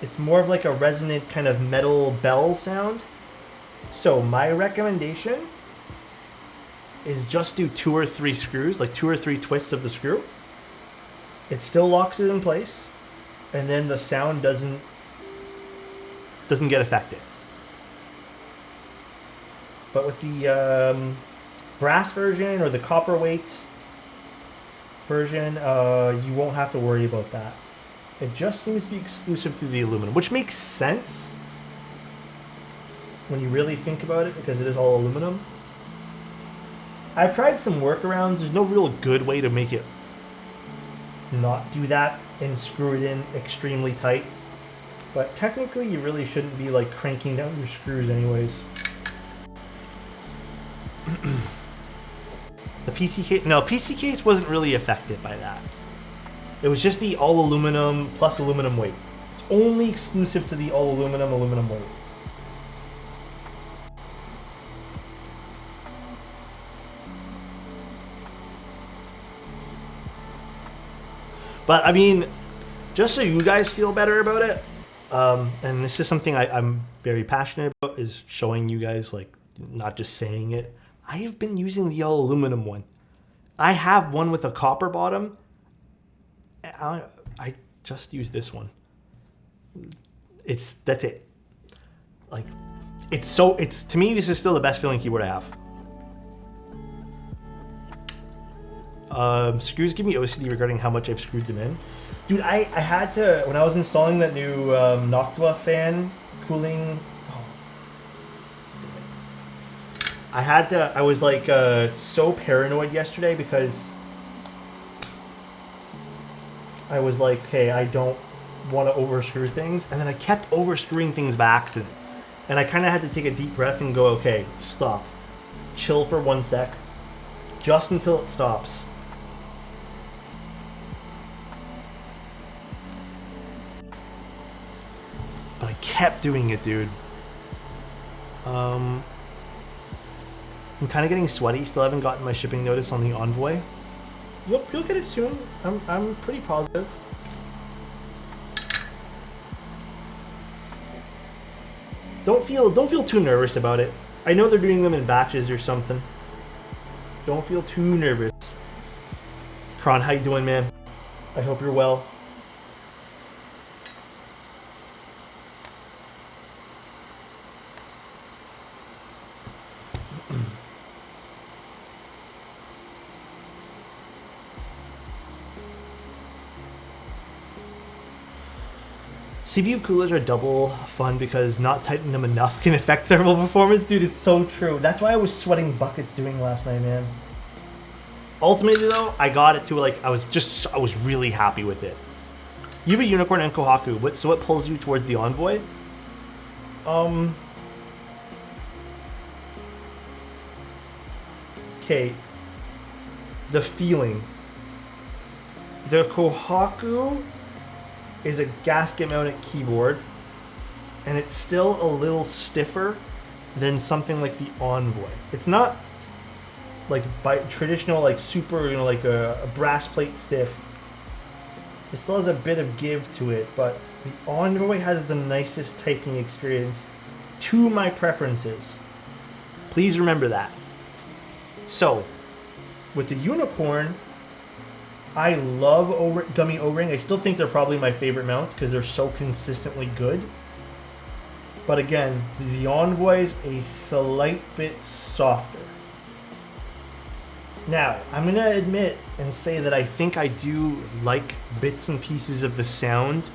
it's more of like a resonant kind of metal bell sound. So my recommendation is just do 2 or 3 screws, like 2 or 3 twists of the screw. It still locks it in place, and then the sound doesn't get affected. But with the brass version or the copper weight version, you won't have to worry about that. It just seems to be exclusive to the aluminum, which makes sense when you really think about it, because it is all aluminum. I've tried some workarounds. There's no real good way to make it not do that and screw it in extremely tight, but technically you really shouldn't be like cranking down your screws anyways. The PC case, no, PC case wasn't really affected by that. It was just the all aluminum plus aluminum weight. It's only exclusive to the all aluminum weight. But I mean, just so you guys feel better about it, and this is something I'm very passionate about, is showing you guys, like, not just saying it. I have been using the all aluminum one. I have one with a copper bottom. I just use this one. That's it. Like, to me, this is still the best feeling keyboard I have. Screws give me OCD regarding how much I've screwed them in. Dude, I had to, when I was installing that new Noctua fan cooling, I was like so paranoid yesterday because I was like, okay, I don't want to overscrew things. And then I kept overscrewing things by accident. And I kind of had to take a deep breath and go, okay, stop. Chill for 1 sec. Just until it stops. But I kept doing it, dude. I'm kind of getting sweaty. Still haven't gotten my shipping notice on the Envoy. You'll get it soon. I'm pretty positive. Don't feel too nervous about it. I know they're doing them in batches or something. Don't feel too nervous. Kron, how you doing, man? I hope you're well. CPU coolers are double fun because not tightening them enough can affect thermal performance. Dude, it's so true. That's why I was sweating buckets doing last night, man. Ultimately, though, I got it to like, I was really happy with it. You have a Unicorn and Kohaku. So what pulls you towards the Envoy? Okay. The feeling. The Kohaku is a gasket mounted keyboard, and it's still a little stiffer than something like the Envoy. It's not like by traditional like super, you know, like a brass plate stiff. It still has a bit of give to it, but the Envoy has the nicest typing experience to my preferences. Please remember that. So, with the Unicorn, I love gummy O-ring. I still think they're probably my favorite mounts because they're so consistently good. But again, the Envoy is a slight bit softer. Now, I'm going to admit and say that I think I do like bits and pieces of the sound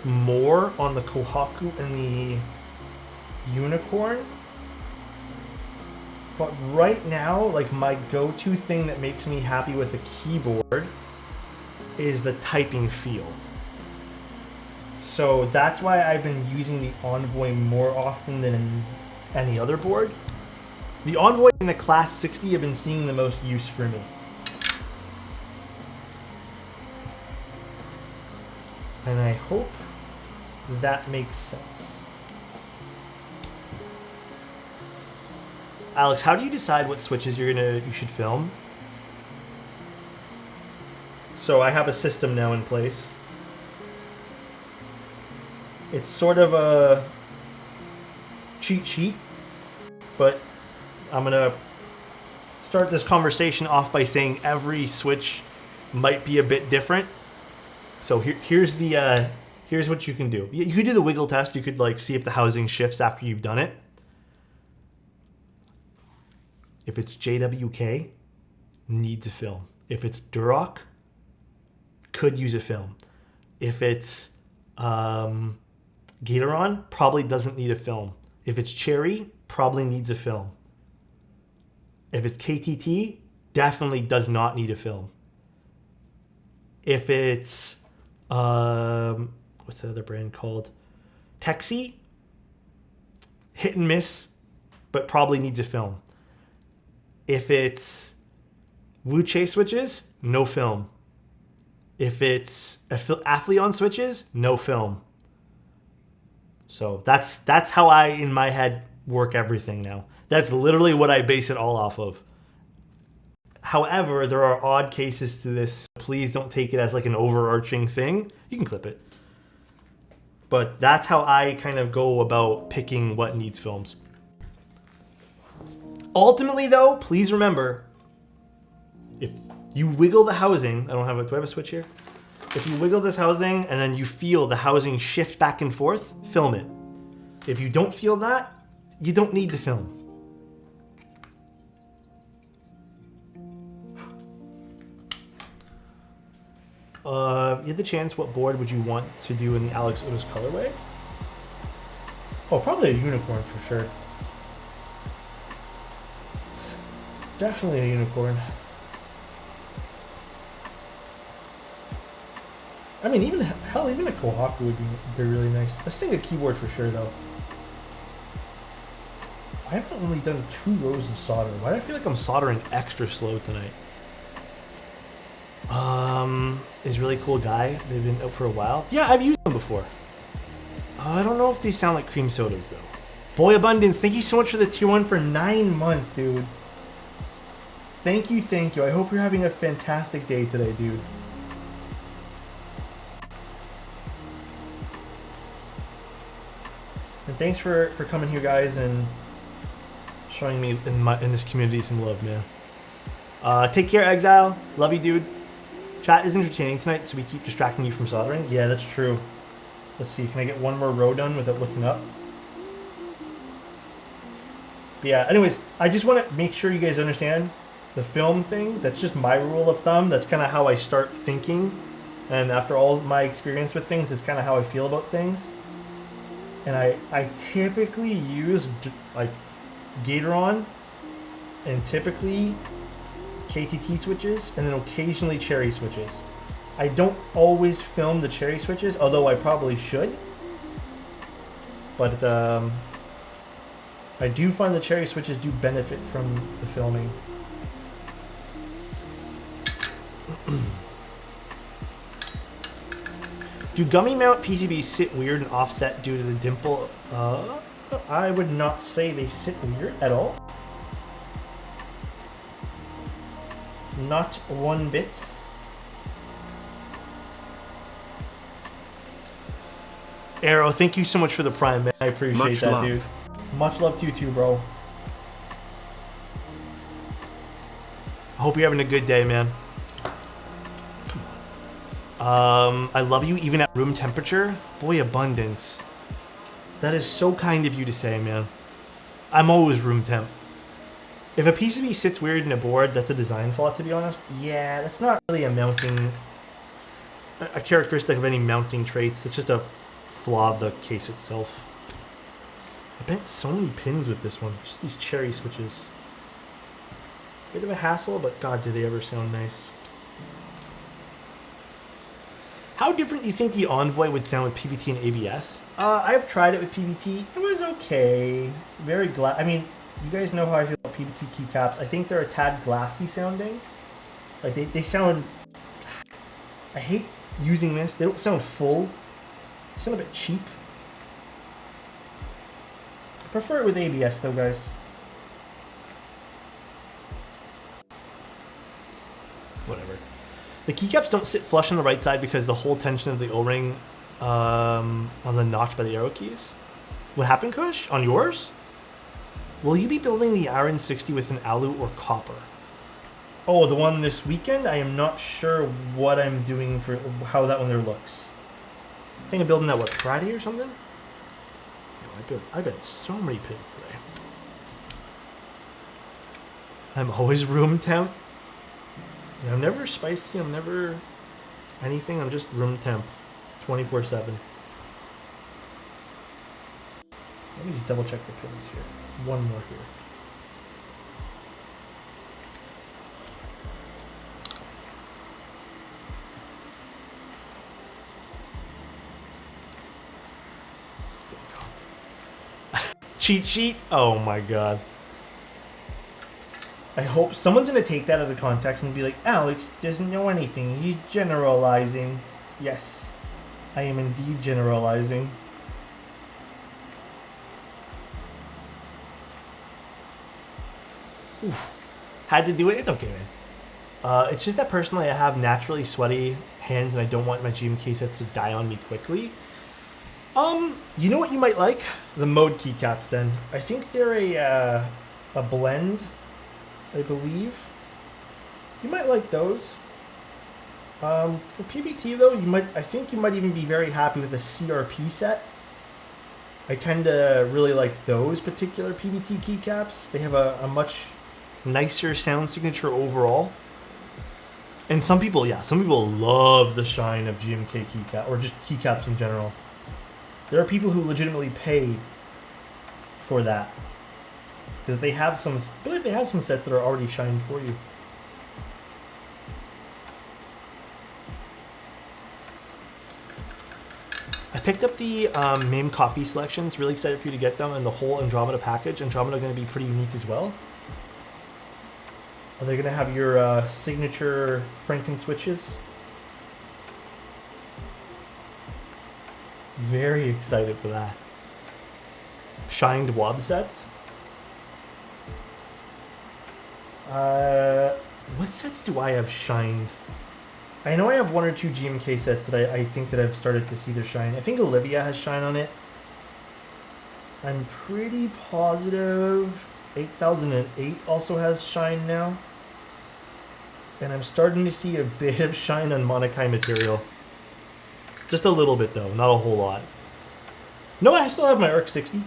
more on the Kohaku and the Unicorn. But right now, like my go-to thing that makes me happy with the keyboard is the typing feel. So that's why I've been using the Envoy more often than any other board. The Envoy and the Class 60 have been seeing the most use for me. And I hope that makes sense. Alex, how do you decide what switches you should film? So I have a system now in place. It's sort of a cheat sheet, but I'm gonna start this conversation off by saying every switch might be a bit different. So here's what you can do. You could do the wiggle test. You could like see if the housing shifts after you've done it. If it's JWK, needs a film. If it's Duroc, could use a film. If it's Gateron, probably doesn't need a film. If it's Cherry, probably needs a film. If it's KTT, definitely does not need a film. If it's what's the other brand called? Texi, hit and miss, but probably needs a film. If it's Wuche switches, no film. If it's Athleon switches, no film. So that's how I, in my head, work everything now. That's literally what I base it all off of. However, there are odd cases to this. Please don't take it as like an overarching thing. You can clip it. But that's how I kind of go about picking what needs films. Ultimately, though, please remember, if you wiggle the housing, do I have a switch here? If you wiggle this housing and then you feel the housing shift back and forth, film it. If you don't feel that, you don't need the film. You had the chance, what board would you want to do in the Alexotos colorway? Oh, probably a Unicorn for sure. Definitely a unicorn. I mean, even hell, even a Kohaku would be really nice. A Singa keyboard for sure, though. I haven't only done 2 rows of solder. Why do I feel like I'm soldering extra slow tonight? Is really cool guy. They've been out for a while. Yeah, I've used them before. I don't know if these sound like cream sodas, though. Boy Abundance, thank you so much for the tier 1 for 9 months, dude. Thank you, thank you. I hope you're having a fantastic day today, dude. And thanks for coming here, guys, and showing me in this community some love, man. Take care, Exile. Love you, dude. Chat is entertaining tonight, so we keep distracting you from soldering. Yeah, that's true. Let's see, can I get one more row done without looking up? But yeah, anyways, I just want to make sure you guys understand the film thing. That's just my rule of thumb. That's kind of how I start thinking. And after all my experience with things, it's kind of how I feel about things. And I typically use like Gatoron and typically KTT switches and then occasionally cherry switches. I don't always film the cherry switches, although I probably should. But I do find the cherry switches do benefit from the filming. Do gummy mount PCBs sit weird and offset due to the dimple? I would not say they sit weird at all. Not one bit. Arrow, thank you so much for the prime, man. I appreciate that, dude. Much love to you too, bro. I hope you're having a good day, man. Come on. I love you even at room temperature. Boy, Abundance. That is so kind of you to say, man. I'm always room temp. If a PCB sits weird in a board, that's a design flaw, to be honest. Yeah, that's not really a mounting, a characteristic of any mounting traits. It's just a flaw of the case itself. I bent so many pins with this one. Just these cherry switches. Bit of a hassle, but God, do they ever sound nice. How different do you think the Envoy would sound with PBT and ABS? I've tried it with PBT. It was okay. It's very I mean, you guys know how I feel about PBT keycaps. I think they're a tad glassy sounding. Like they sound... I hate using this. They don't sound full. They sound a bit cheap. I prefer it with ABS though, guys. Whatever. The keycaps don't sit flush on the right side because the whole tension of the O-ring on the notch by the arrow keys. What happened, Kush? On yours? Will you be building the Iron 60 with an alu or copper? Oh, the one this weekend? I am not sure what I'm doing for how that one there looks. I think I'm building that, what, Friday or something? No, I built so many pins today. I'm always room temp. Yeah, I'm never spicy, I'm never anything, I'm just room temp. 24/7. Let me just double check the pins here. One more here. Cheat sheet? Oh my god. I hope someone's going to take that out of context and be like, Alex doesn't know anything. He's generalizing. Yes, I am indeed generalizing. Oof. Had to do it. It's okay, man. It's just that personally I have naturally sweaty hands and I don't want my GMK sets to die on me quickly. You know what you might like? The mode keycaps then. I think they're a blend, I believe. You might like those. For PBT though, I think you might even be very happy with a CRP set. I tend to really like those particular PBT keycaps. They have a much nicer sound signature overall. And some people love the shine of GMK keycap, or just keycaps in general. There are people who legitimately pay for that. Because they have some, I believe they have some sets that are already shined for you. I picked up the MAME coffee selections. Really excited for you to get them, and the whole Andromeda package. Andromeda going to be pretty unique as well. Are they going to have your signature Franken switches? Very excited for that. Shined wob sets. What sets do I have shined? I know I have 1 or 2 GMK sets that I think that I've started to see their shine. I think Olivia has shine on it. I'm pretty positive 8008 also has shine now. And I'm starting to see a bit of shine on Monokai material. Just a little bit though, not a whole lot. No, I still have my ARC 60.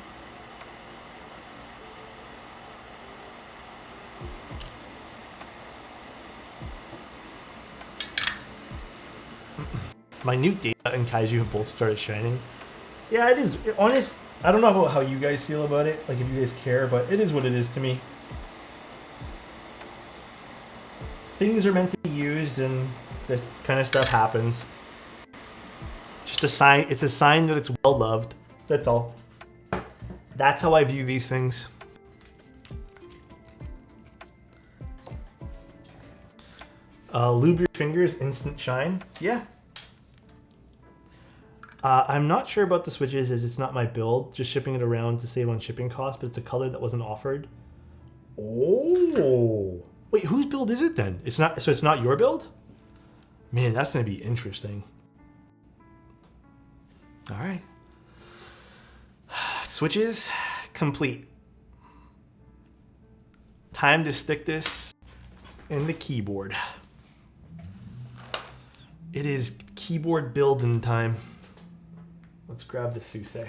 My new Data and Kaiju have both started shining. Yeah, it is. Honest, I don't know how you guys feel about it, like if you guys care, but it is what it is to me. Things are meant to be used and that kind of stuff happens. Just a sign, it's a sign that it's well loved. That's all. That's how I view these things. Lube your fingers, instant shine. Yeah. I'm not sure about the switches as it's not my build. Just shipping it around to save on shipping costs, but it's a color that wasn't offered. Oh. Wait, whose build is it then? It's not, so it's not your build? Man, that's gonna be interesting. All right. Switches complete. Time to stick this in the keyboard. It is keyboard building time. Let's grab the Suisei.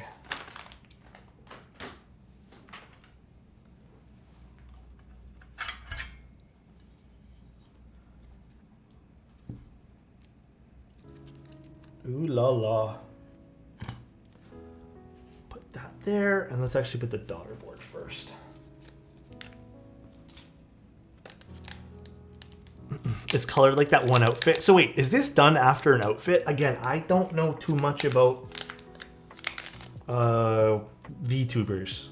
Ooh la la. Put that there, and let's actually put the daughter board first. It's colored like that one outfit. So wait, is this done after an outfit? Again, I don't know too much about VTubers.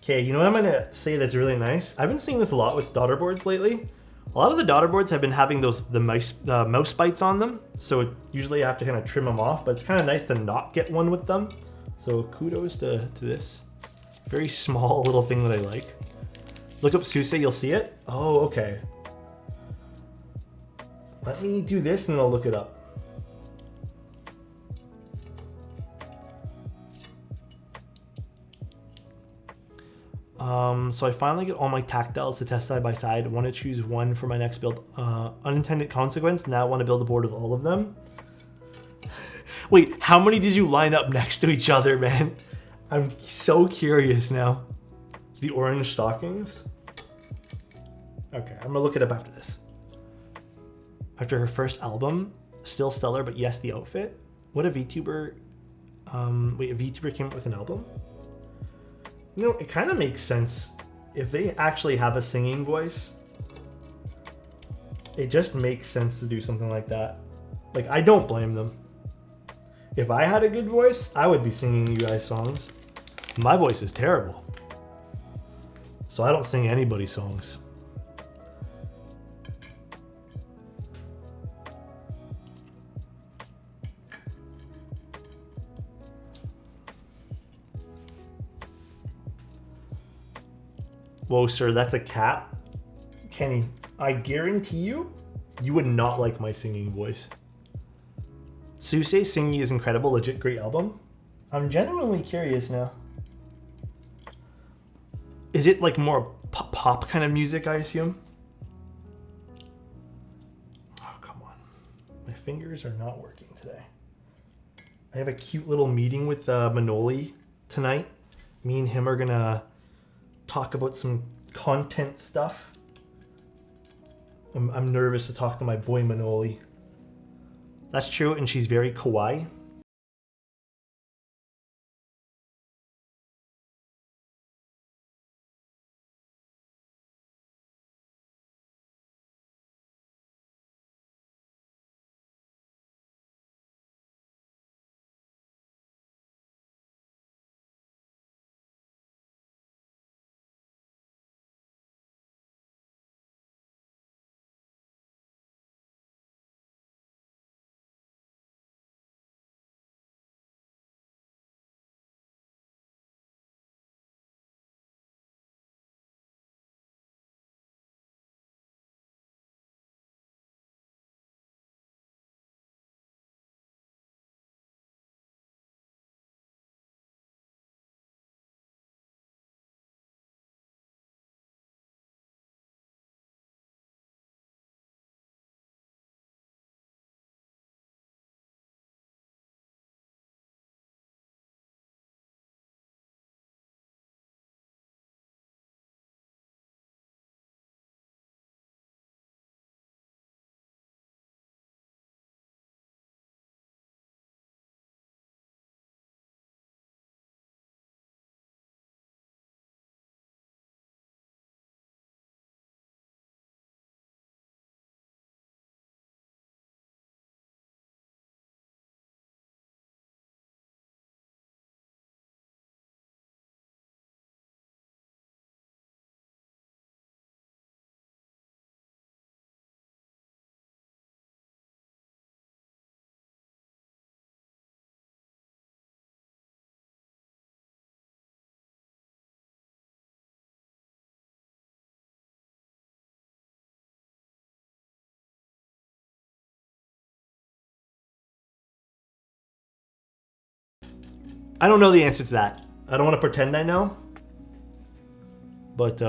Okay, you know what I'm gonna say that's really nice? I've been seeing this a lot with daughter boards lately. A lot of the daughter boards have been having the mouse bites on them, so usually I have to kind of trim them off, but it's kind of nice to not get one with them. So kudos to this. Very small little thing that I like. Look up Suisei, you'll see it. Oh, okay. Let me do this and I'll look it up. So I finally get all my tactiles to test side by side. I want to choose one for my next build. Unintended consequence, now I want to build a board with all of them. Wait, how many did you line up next to each other, man? I'm so curious now. The orange stockings? Okay, I'm gonna look it up after this. After her first album, still stellar, but yes, the outfit. What a VTuber, wait, a VTuber came up with an album? You know, it kind of makes sense. If they actually have a singing voice, it just makes sense to do something like that. Like, I don't blame them. If I had a good voice, I would be singing you guys songs. My voice is terrible, so I don't sing anybody's songs. Whoa, sir, that's a cat? Kenny, I guarantee you, you would not like my singing voice. Suisei singing is incredible, legit great album. I'm genuinely curious now. Is it like more pop kind of music, I assume? Oh, come on. My fingers are not working today. I have a cute little meeting with Manoli tonight. Me and him are gonna talk about some content stuff. I'm nervous to talk to my boy Manoli. That's true, and she's very kawaii. I don't know the answer to that. I don't want to pretend I know. But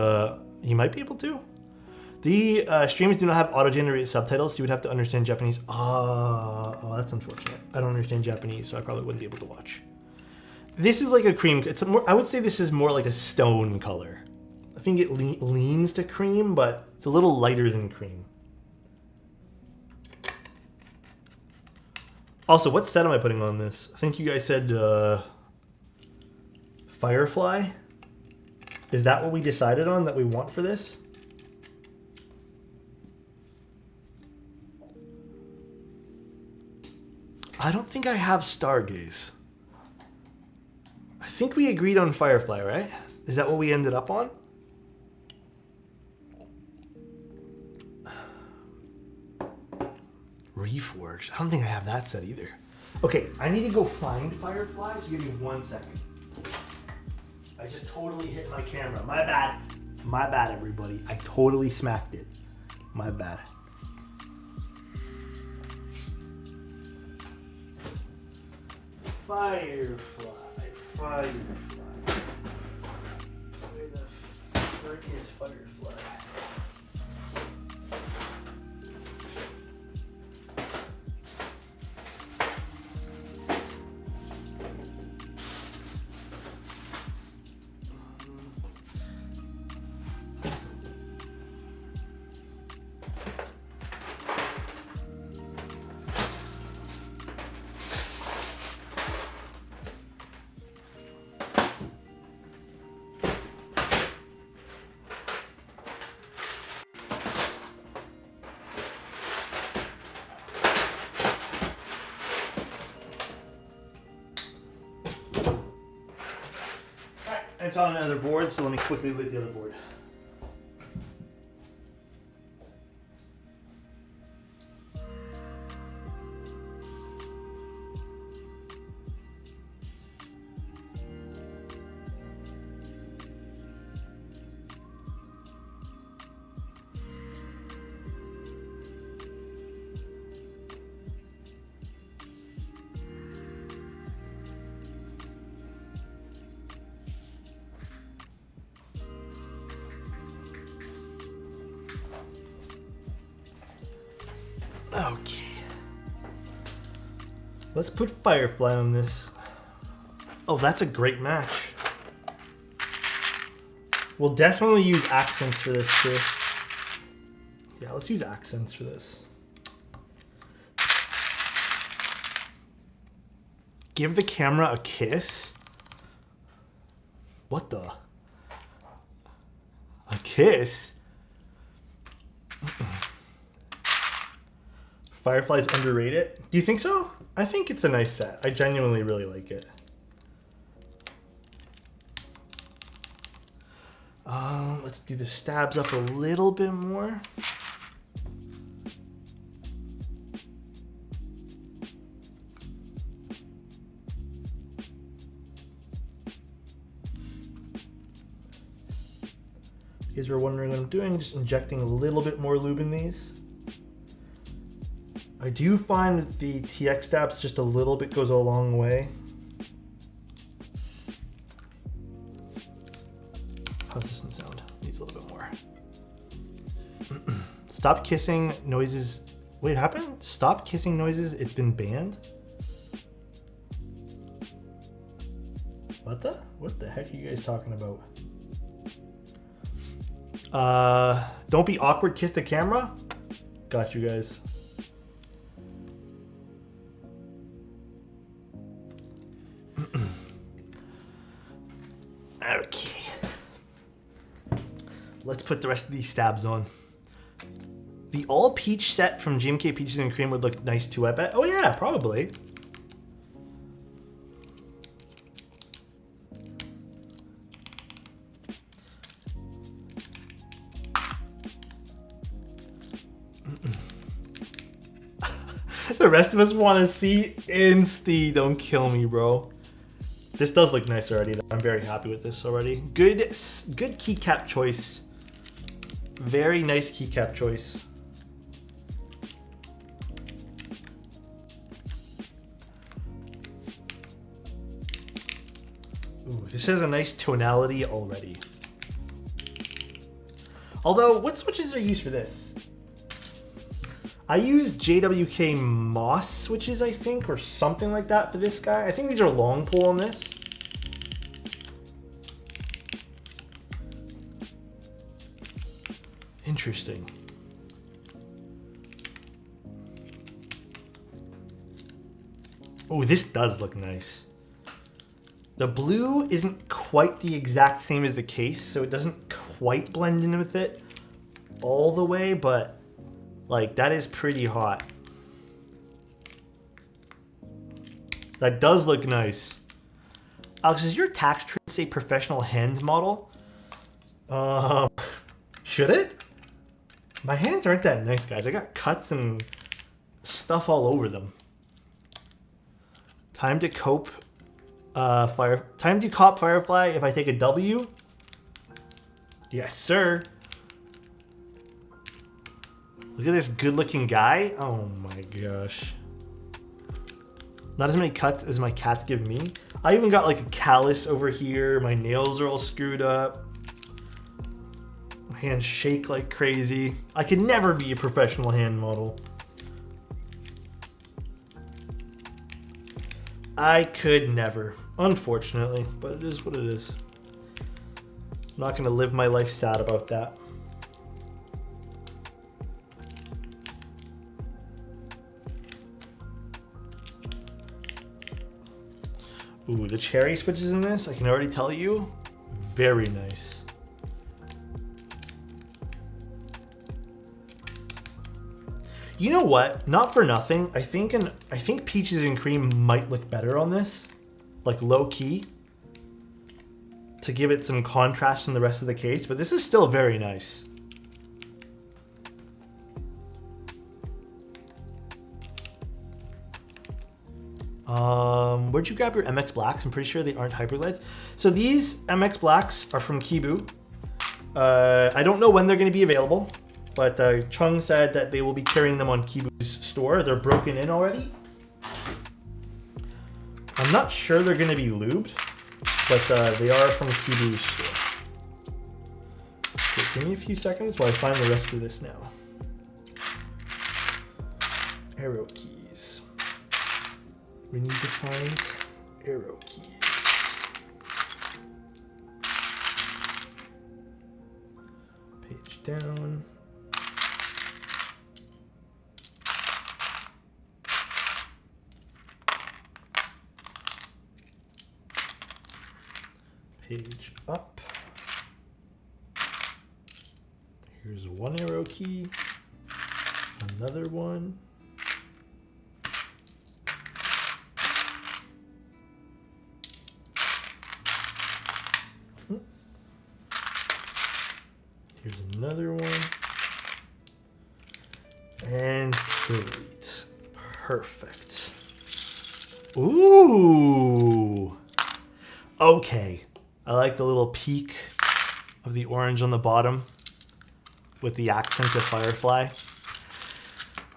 you might be able to. The streamers do not have auto-generated subtitles, so you would have to understand Japanese. Oh, that's unfortunate. I don't understand Japanese, so I probably wouldn't be able to watch. This is like a cream. I would say this is more like a stone color. I think it leans to cream, but it's a little lighter than cream. Also, what set am I putting on this? I think you guys said Firefly. Is that what we decided on that we want for this? I don't think I have Stargaze. I think we agreed on Firefly, right? Is that what we ended up on? Reforged. I don't think I have that set either. Okay, I need to go find Firefly, so give me 1 second. I just totally hit my camera. My bad. My bad, everybody. I totally smacked it. My bad. Firefly. Firefly. Where the frick is Firefly? It's on another board, so let me quickly with the other board. Okay. Let's put Firefly on this. Oh, that's a great match. We'll definitely use accents for this too. Yeah, let's use accents for this. Give the camera a kiss? What the? A kiss? Firefly's underrated? Do you think so? I think it's a nice set. I genuinely really like it. Let's do the stabs up a little bit more. You guys were wondering what I'm doing, just injecting a little bit more lube in these. I do find that the TX stabs just a little bit goes a long way. How's this one sound? Needs a little bit more. Stop kissing noises. Wait, what happened? Stop kissing noises. It's been banned? What the heck are you guys talking about? Don't be awkward, kiss the camera. Got you guys. Okay. Let's put the rest of these stabs on. The all peach set from GMK Peaches and Cream would look nice too, I bet. Oh yeah, probably. The rest of us want to see Insty. Don't kill me, bro. This does look nice already. I'm very happy with this already. Good keycap choice. Very nice keycap choice. Ooh, this has a nice tonality already. Although, what switches do I use for this? I use JWK Moss switches, I think, or something like that for this guy. I think these are long pull on this. Interesting. Oh, this does look nice. The blue isn't quite the exact same as the case, so it doesn't quite blend in with it all the way, but like that is pretty hot. That does look nice. Alex, does your tax return say professional hand model? Should it? My hands aren't that nice, guys. I got cuts and stuff all over them. Time to cop Firefly if I take a W. Yes, sir. Look at this good-looking guy. Oh my gosh. Not as many cuts as my cats give me. I even got like a callus over here. My nails are all screwed up. My hands shake like crazy. I could never be a professional hand model. I could never, unfortunately, but it is what it is. I'm not gonna live my life sad about that. Ooh, the cherry switches in this, I can already tell you, very nice. You know what? Not for nothing. I think peaches and cream might look better on this, like low key, to give it some contrast from the rest of the case. But this is still very nice. Where'd you grab your MX Blacks? I'm pretty sure they aren't hyperlights. So these MX Blacks are from Kibu. I don't know when they're going to be available. But Chung said that they will be carrying them on Kibu's store. They're broken in already. I'm not sure they're going to be lubed, but they are from Kibu's store. Okay, give me a few seconds while I find the rest of this now. Arrow keys. We need to find arrow keys. Page down. Page up. Here's one arrow key, another one. Here's another one. And delete. Perfect. Ooh. Okay. I like the little peak of the orange on the bottom with the accent of Firefly.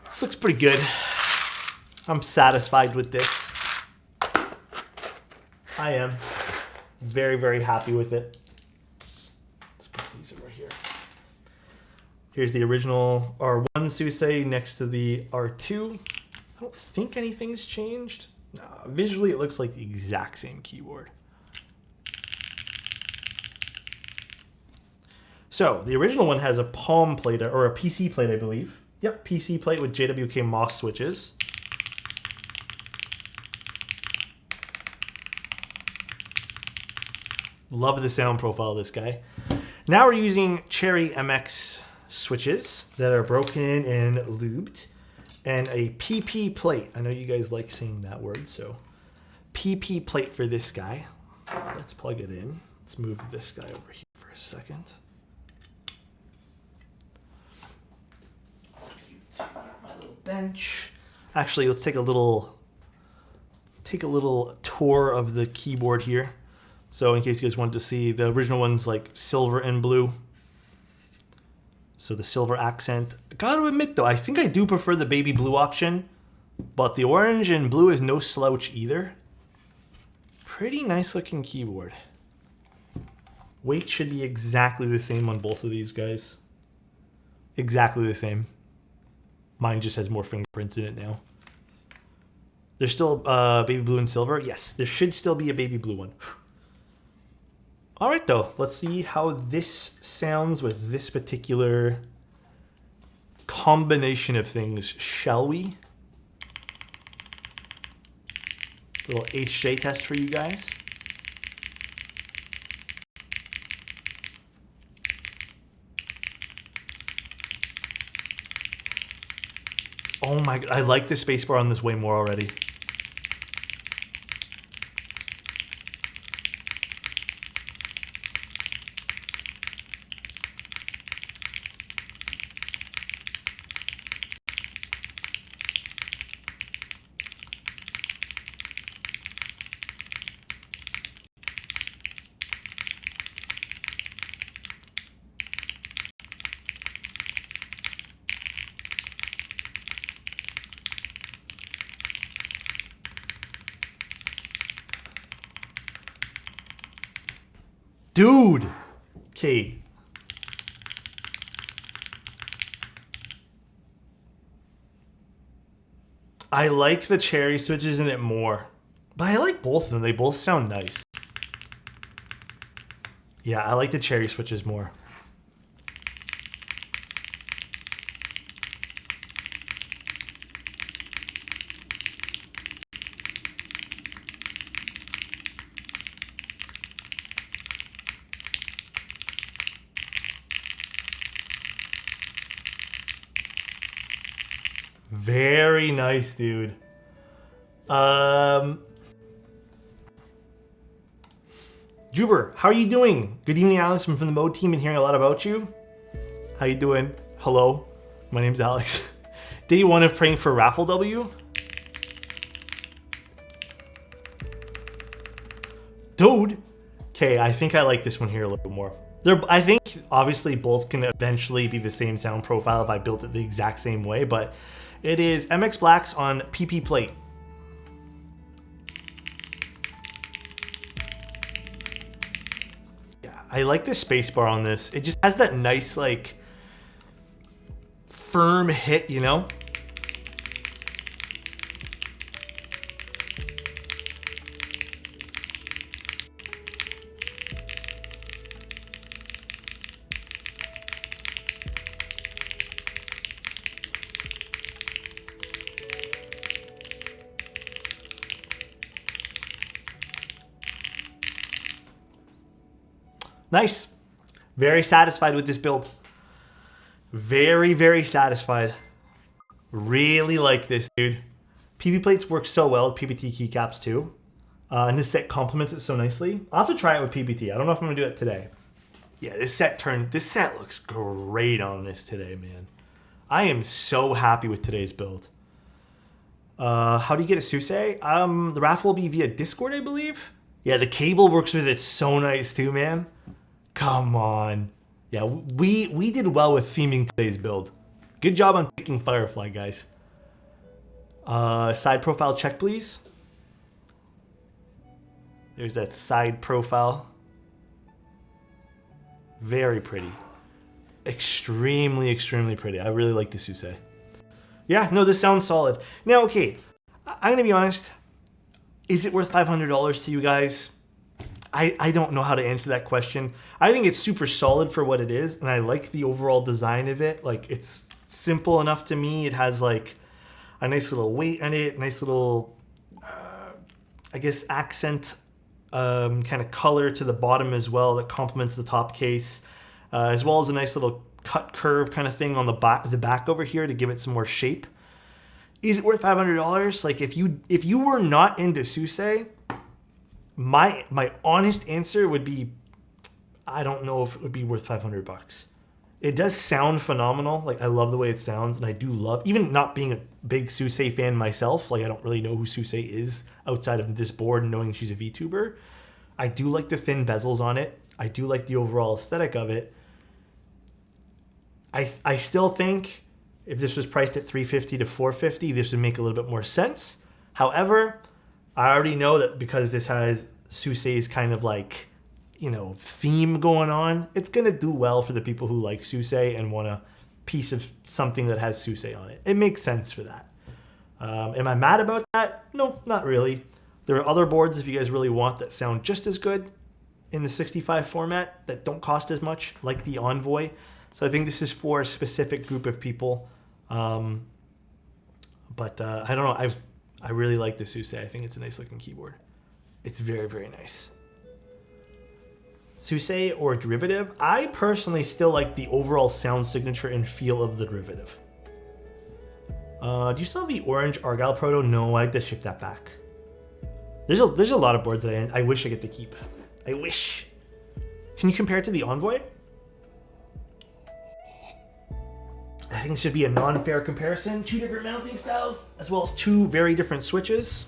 This looks pretty good. I'm satisfied with this. I am very, very happy with it. Let's put these over here. Here's the original R1 Suisei next to the R2. I don't think anything's changed. No, visually it looks like the exact same keyboard. So the original one has a palm plate, or a PC plate, I believe. Yep, PC plate with JWK Moss switches. Love the sound profile of this guy. Now we're using Cherry MX switches that are broken and lubed, and a PP plate. I know you guys like saying that word, so PP plate for this guy. Let's plug it in. Let's move this guy over here for a second. My little bench. Actually, let's take a little tour of the keyboard here. So in case you guys wanted to see, the original one's like silver and blue. So the silver accent. I gotta admit though, I think I do prefer the baby blue option, but the orange and blue is no slouch either. Pretty nice looking keyboard. Weight should be exactly the same on both of these guys. Exactly the same. Mine just has more fingerprints in it now. There's still baby blue and silver. Yes, there should still be a baby blue one. All right, though. Let's see how this sounds with this particular combination of things, shall we? Little HJ test for you guys. Oh my god, I like the spacebar on this way more already. Dude! Okay. I like the cherry switches in it more. But I like both of them. They both sound nice. Yeah, I like the cherry switches more. Very nice, dude. Juber, how are you doing? Good evening, Alex. I'm from the Mode team and hearing a lot about you. How you doing? Hello, my name's Alex. Day one of praying for Raffle W. Dude. Okay, I think I like this one here a little bit more. I think obviously both can eventually be the same sound profile if I built it the exact same way, but it is MX Blacks on PP plate. Yeah, I like the spacebar on this. It just has that nice, like, firm hit, you know? Nice. Very satisfied with this build. Very, very satisfied. Really like this, dude. PP plates work so well with PBT keycaps too. And this set complements it so nicely. I'll have to try it with PBT. I don't know if I'm gonna do it today. Yeah, this set looks great on this today, man. I am so happy with today's build. How do you get a Suisei? The raffle will be via Discord, I believe. Yeah, the cable works with it so nice too, man. Come on. Yeah, we did well with theming today's build. Good job on picking Firefly, guys. Side profile check, please. There's that side profile. Very pretty. Extremely, extremely pretty. I really like the Suisei. Yeah, no, this sounds solid. Now, okay, I'm gonna be honest. Is it worth $500 to you guys? I don't know how to answer that question. I think it's super solid for what it is, and I like the overall design of it. Like, it's simple enough to me. It has like a nice little weight on it, nice little, I guess, accent kind of color to the bottom as well that complements the top case, as well as a nice little cut curve kind of thing on the back over here to give it some more shape. Is it worth $500? Like, if you were not into Suisei, my honest answer would be, I don't know if it would be worth $500. It does sound phenomenal. Like, I love the way it sounds, and I do love, even not being a big Suisei fan myself, like, I don't really know who Suisei is outside of this board and knowing she's a VTuber. I do like the thin bezels on it. I do like the overall aesthetic of it. I still think if this was priced at $350 to $450, this would make a little bit more sense. However, I already know that because this has Susei's kind of like, you know, theme going on, it's going to do well for the people who like Suisei and want a piece of something that has Suisei on it. It makes sense for that. Am I mad about that? No, not really. There are other boards, if you guys really want, that sound just as good in the 65 format that don't cost as much, like the Envoy. So I think this is for a specific group of people. But I don't know. I really like the Suisei. I think it's a nice looking keyboard. It's very, very nice. Suisei or derivative? I personally still like the overall sound signature and feel of the derivative. Do you still have the orange Argyle Proto? No, I had to ship that back. There's a lot of boards that I wish I get to keep. I wish. Can you compare it to the Envoy? I think this should be a non-fair comparison. 2 different mounting styles, as well as 2 very different switches.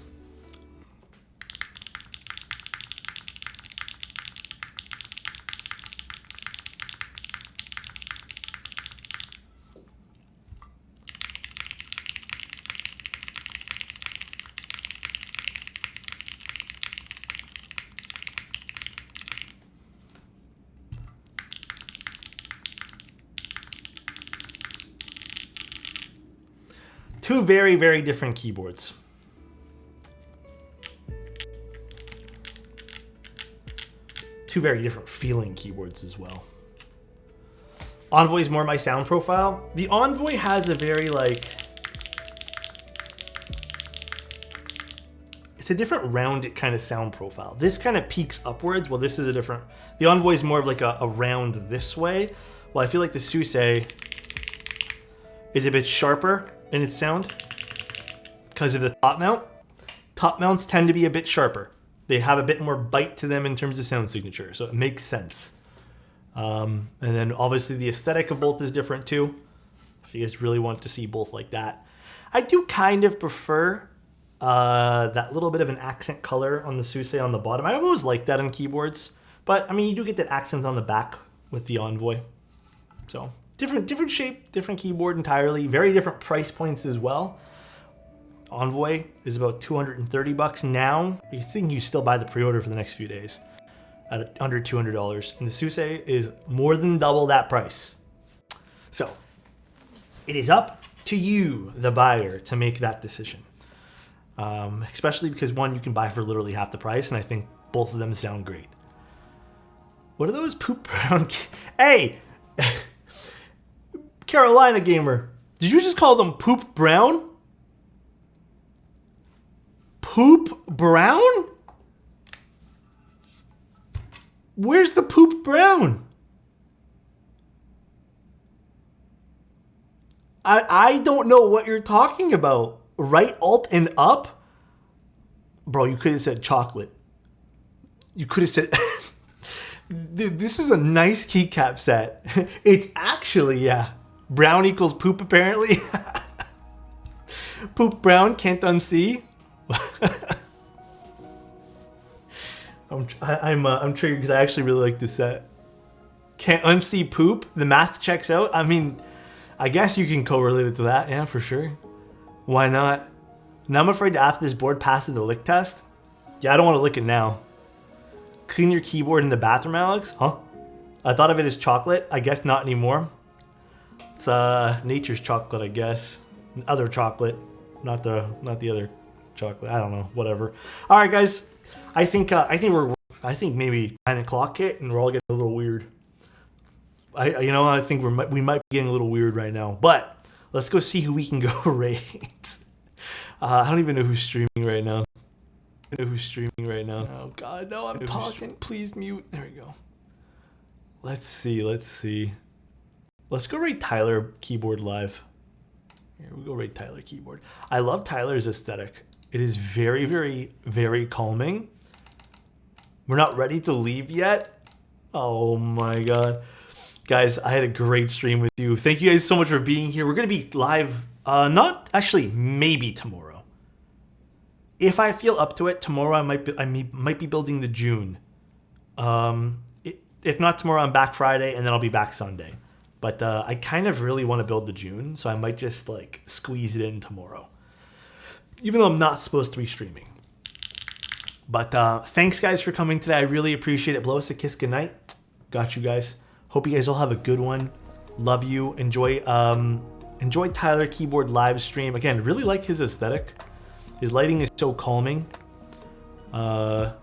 Two very, very different keyboards. Two very different feeling keyboards as well. Envoy's more my sound profile. The Envoy has a very like... It's a different rounded kind of sound profile. This kind of peaks upwards. Well, this is a different... The Envoy is more of like a round this way. Well, I feel like the Suisei is a bit sharper in its sound because of the top mount. Top mounts tend to be a bit sharper. They have a bit more bite to them in terms of sound signature, so it makes sense. And then obviously the aesthetic of both is different too. If you guys really want to see both like that. I do kind of prefer that little bit of an accent color on the Suisei on the bottom. I always like that on keyboards, but I mean you do get that accent on the back with the Envoy. So different shape, different keyboard entirely. Very different price points as well. Envoy is about $230 now. You think you still buy the pre-order for the next few days at under $200. And the Suisei is more than double that price. So it is up to you, the buyer, to make that decision. Especially because one, you can buy for literally half the price, and I think both of them sound great. What are those poop brown? Hey! Carolina Gamer, did you just call them poop brown? Poop brown? Where's the poop brown? I don't know what you're talking about. Right alt and up? Bro, you could have said chocolate. You could have said... Dude, this is a nice keycap set. It's actually, yeah. Brown equals poop, apparently. Poop brown, can't unsee. I'm triggered because I actually really like this set. Can't unsee poop. The math checks out. I mean, I guess you can correlate it to that. Yeah, for sure. Why not? Now I'm afraid after this board passes the lick test. Yeah, I don't want to lick it now. Clean your keyboard in the bathroom, Alex? Huh? I thought of it as chocolate. I guess not anymore. It's nature's chocolate, I guess. Other chocolate, not the other chocolate. I don't know. Whatever. All right, guys. I think maybe 9 o'clock hit, and we're all getting a little weird. I think we might be getting a little weird right now. But let's go see who we can go rate. I don't even know who's streaming right now. Oh God, no! I'm talking. Please mute. There we go. Let's see. Let's go rate Tyler keyboard live. Here we go. Rate Tyler keyboard. I love Tyler's aesthetic. It is very, very, very calming. We're not ready to leave yet. Oh my God, guys! I had a great stream with you. Thank you guys so much for being here. We're gonna be live. Maybe tomorrow. If I feel up to it, tomorrow I might be building the June. If not tomorrow, I'm back Friday, and then I'll be back Sunday. But I kind of really want to build the June, so I might just like squeeze it in tomorrow. Even though I'm not supposed to be streaming. But thanks, guys, for coming today. I really appreciate it. Blow us a kiss. Good night. Got you guys. Hope you guys all have a good one. Love you. Enjoy Tyler Keyboard live stream. Again, really like his aesthetic. His lighting is so calming. So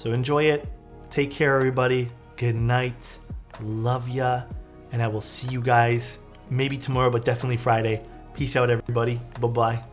enjoy it. Take care, everybody. Good night. Love ya. And I will see you guys maybe tomorrow, but definitely Friday. Peace out, everybody. Bye-bye.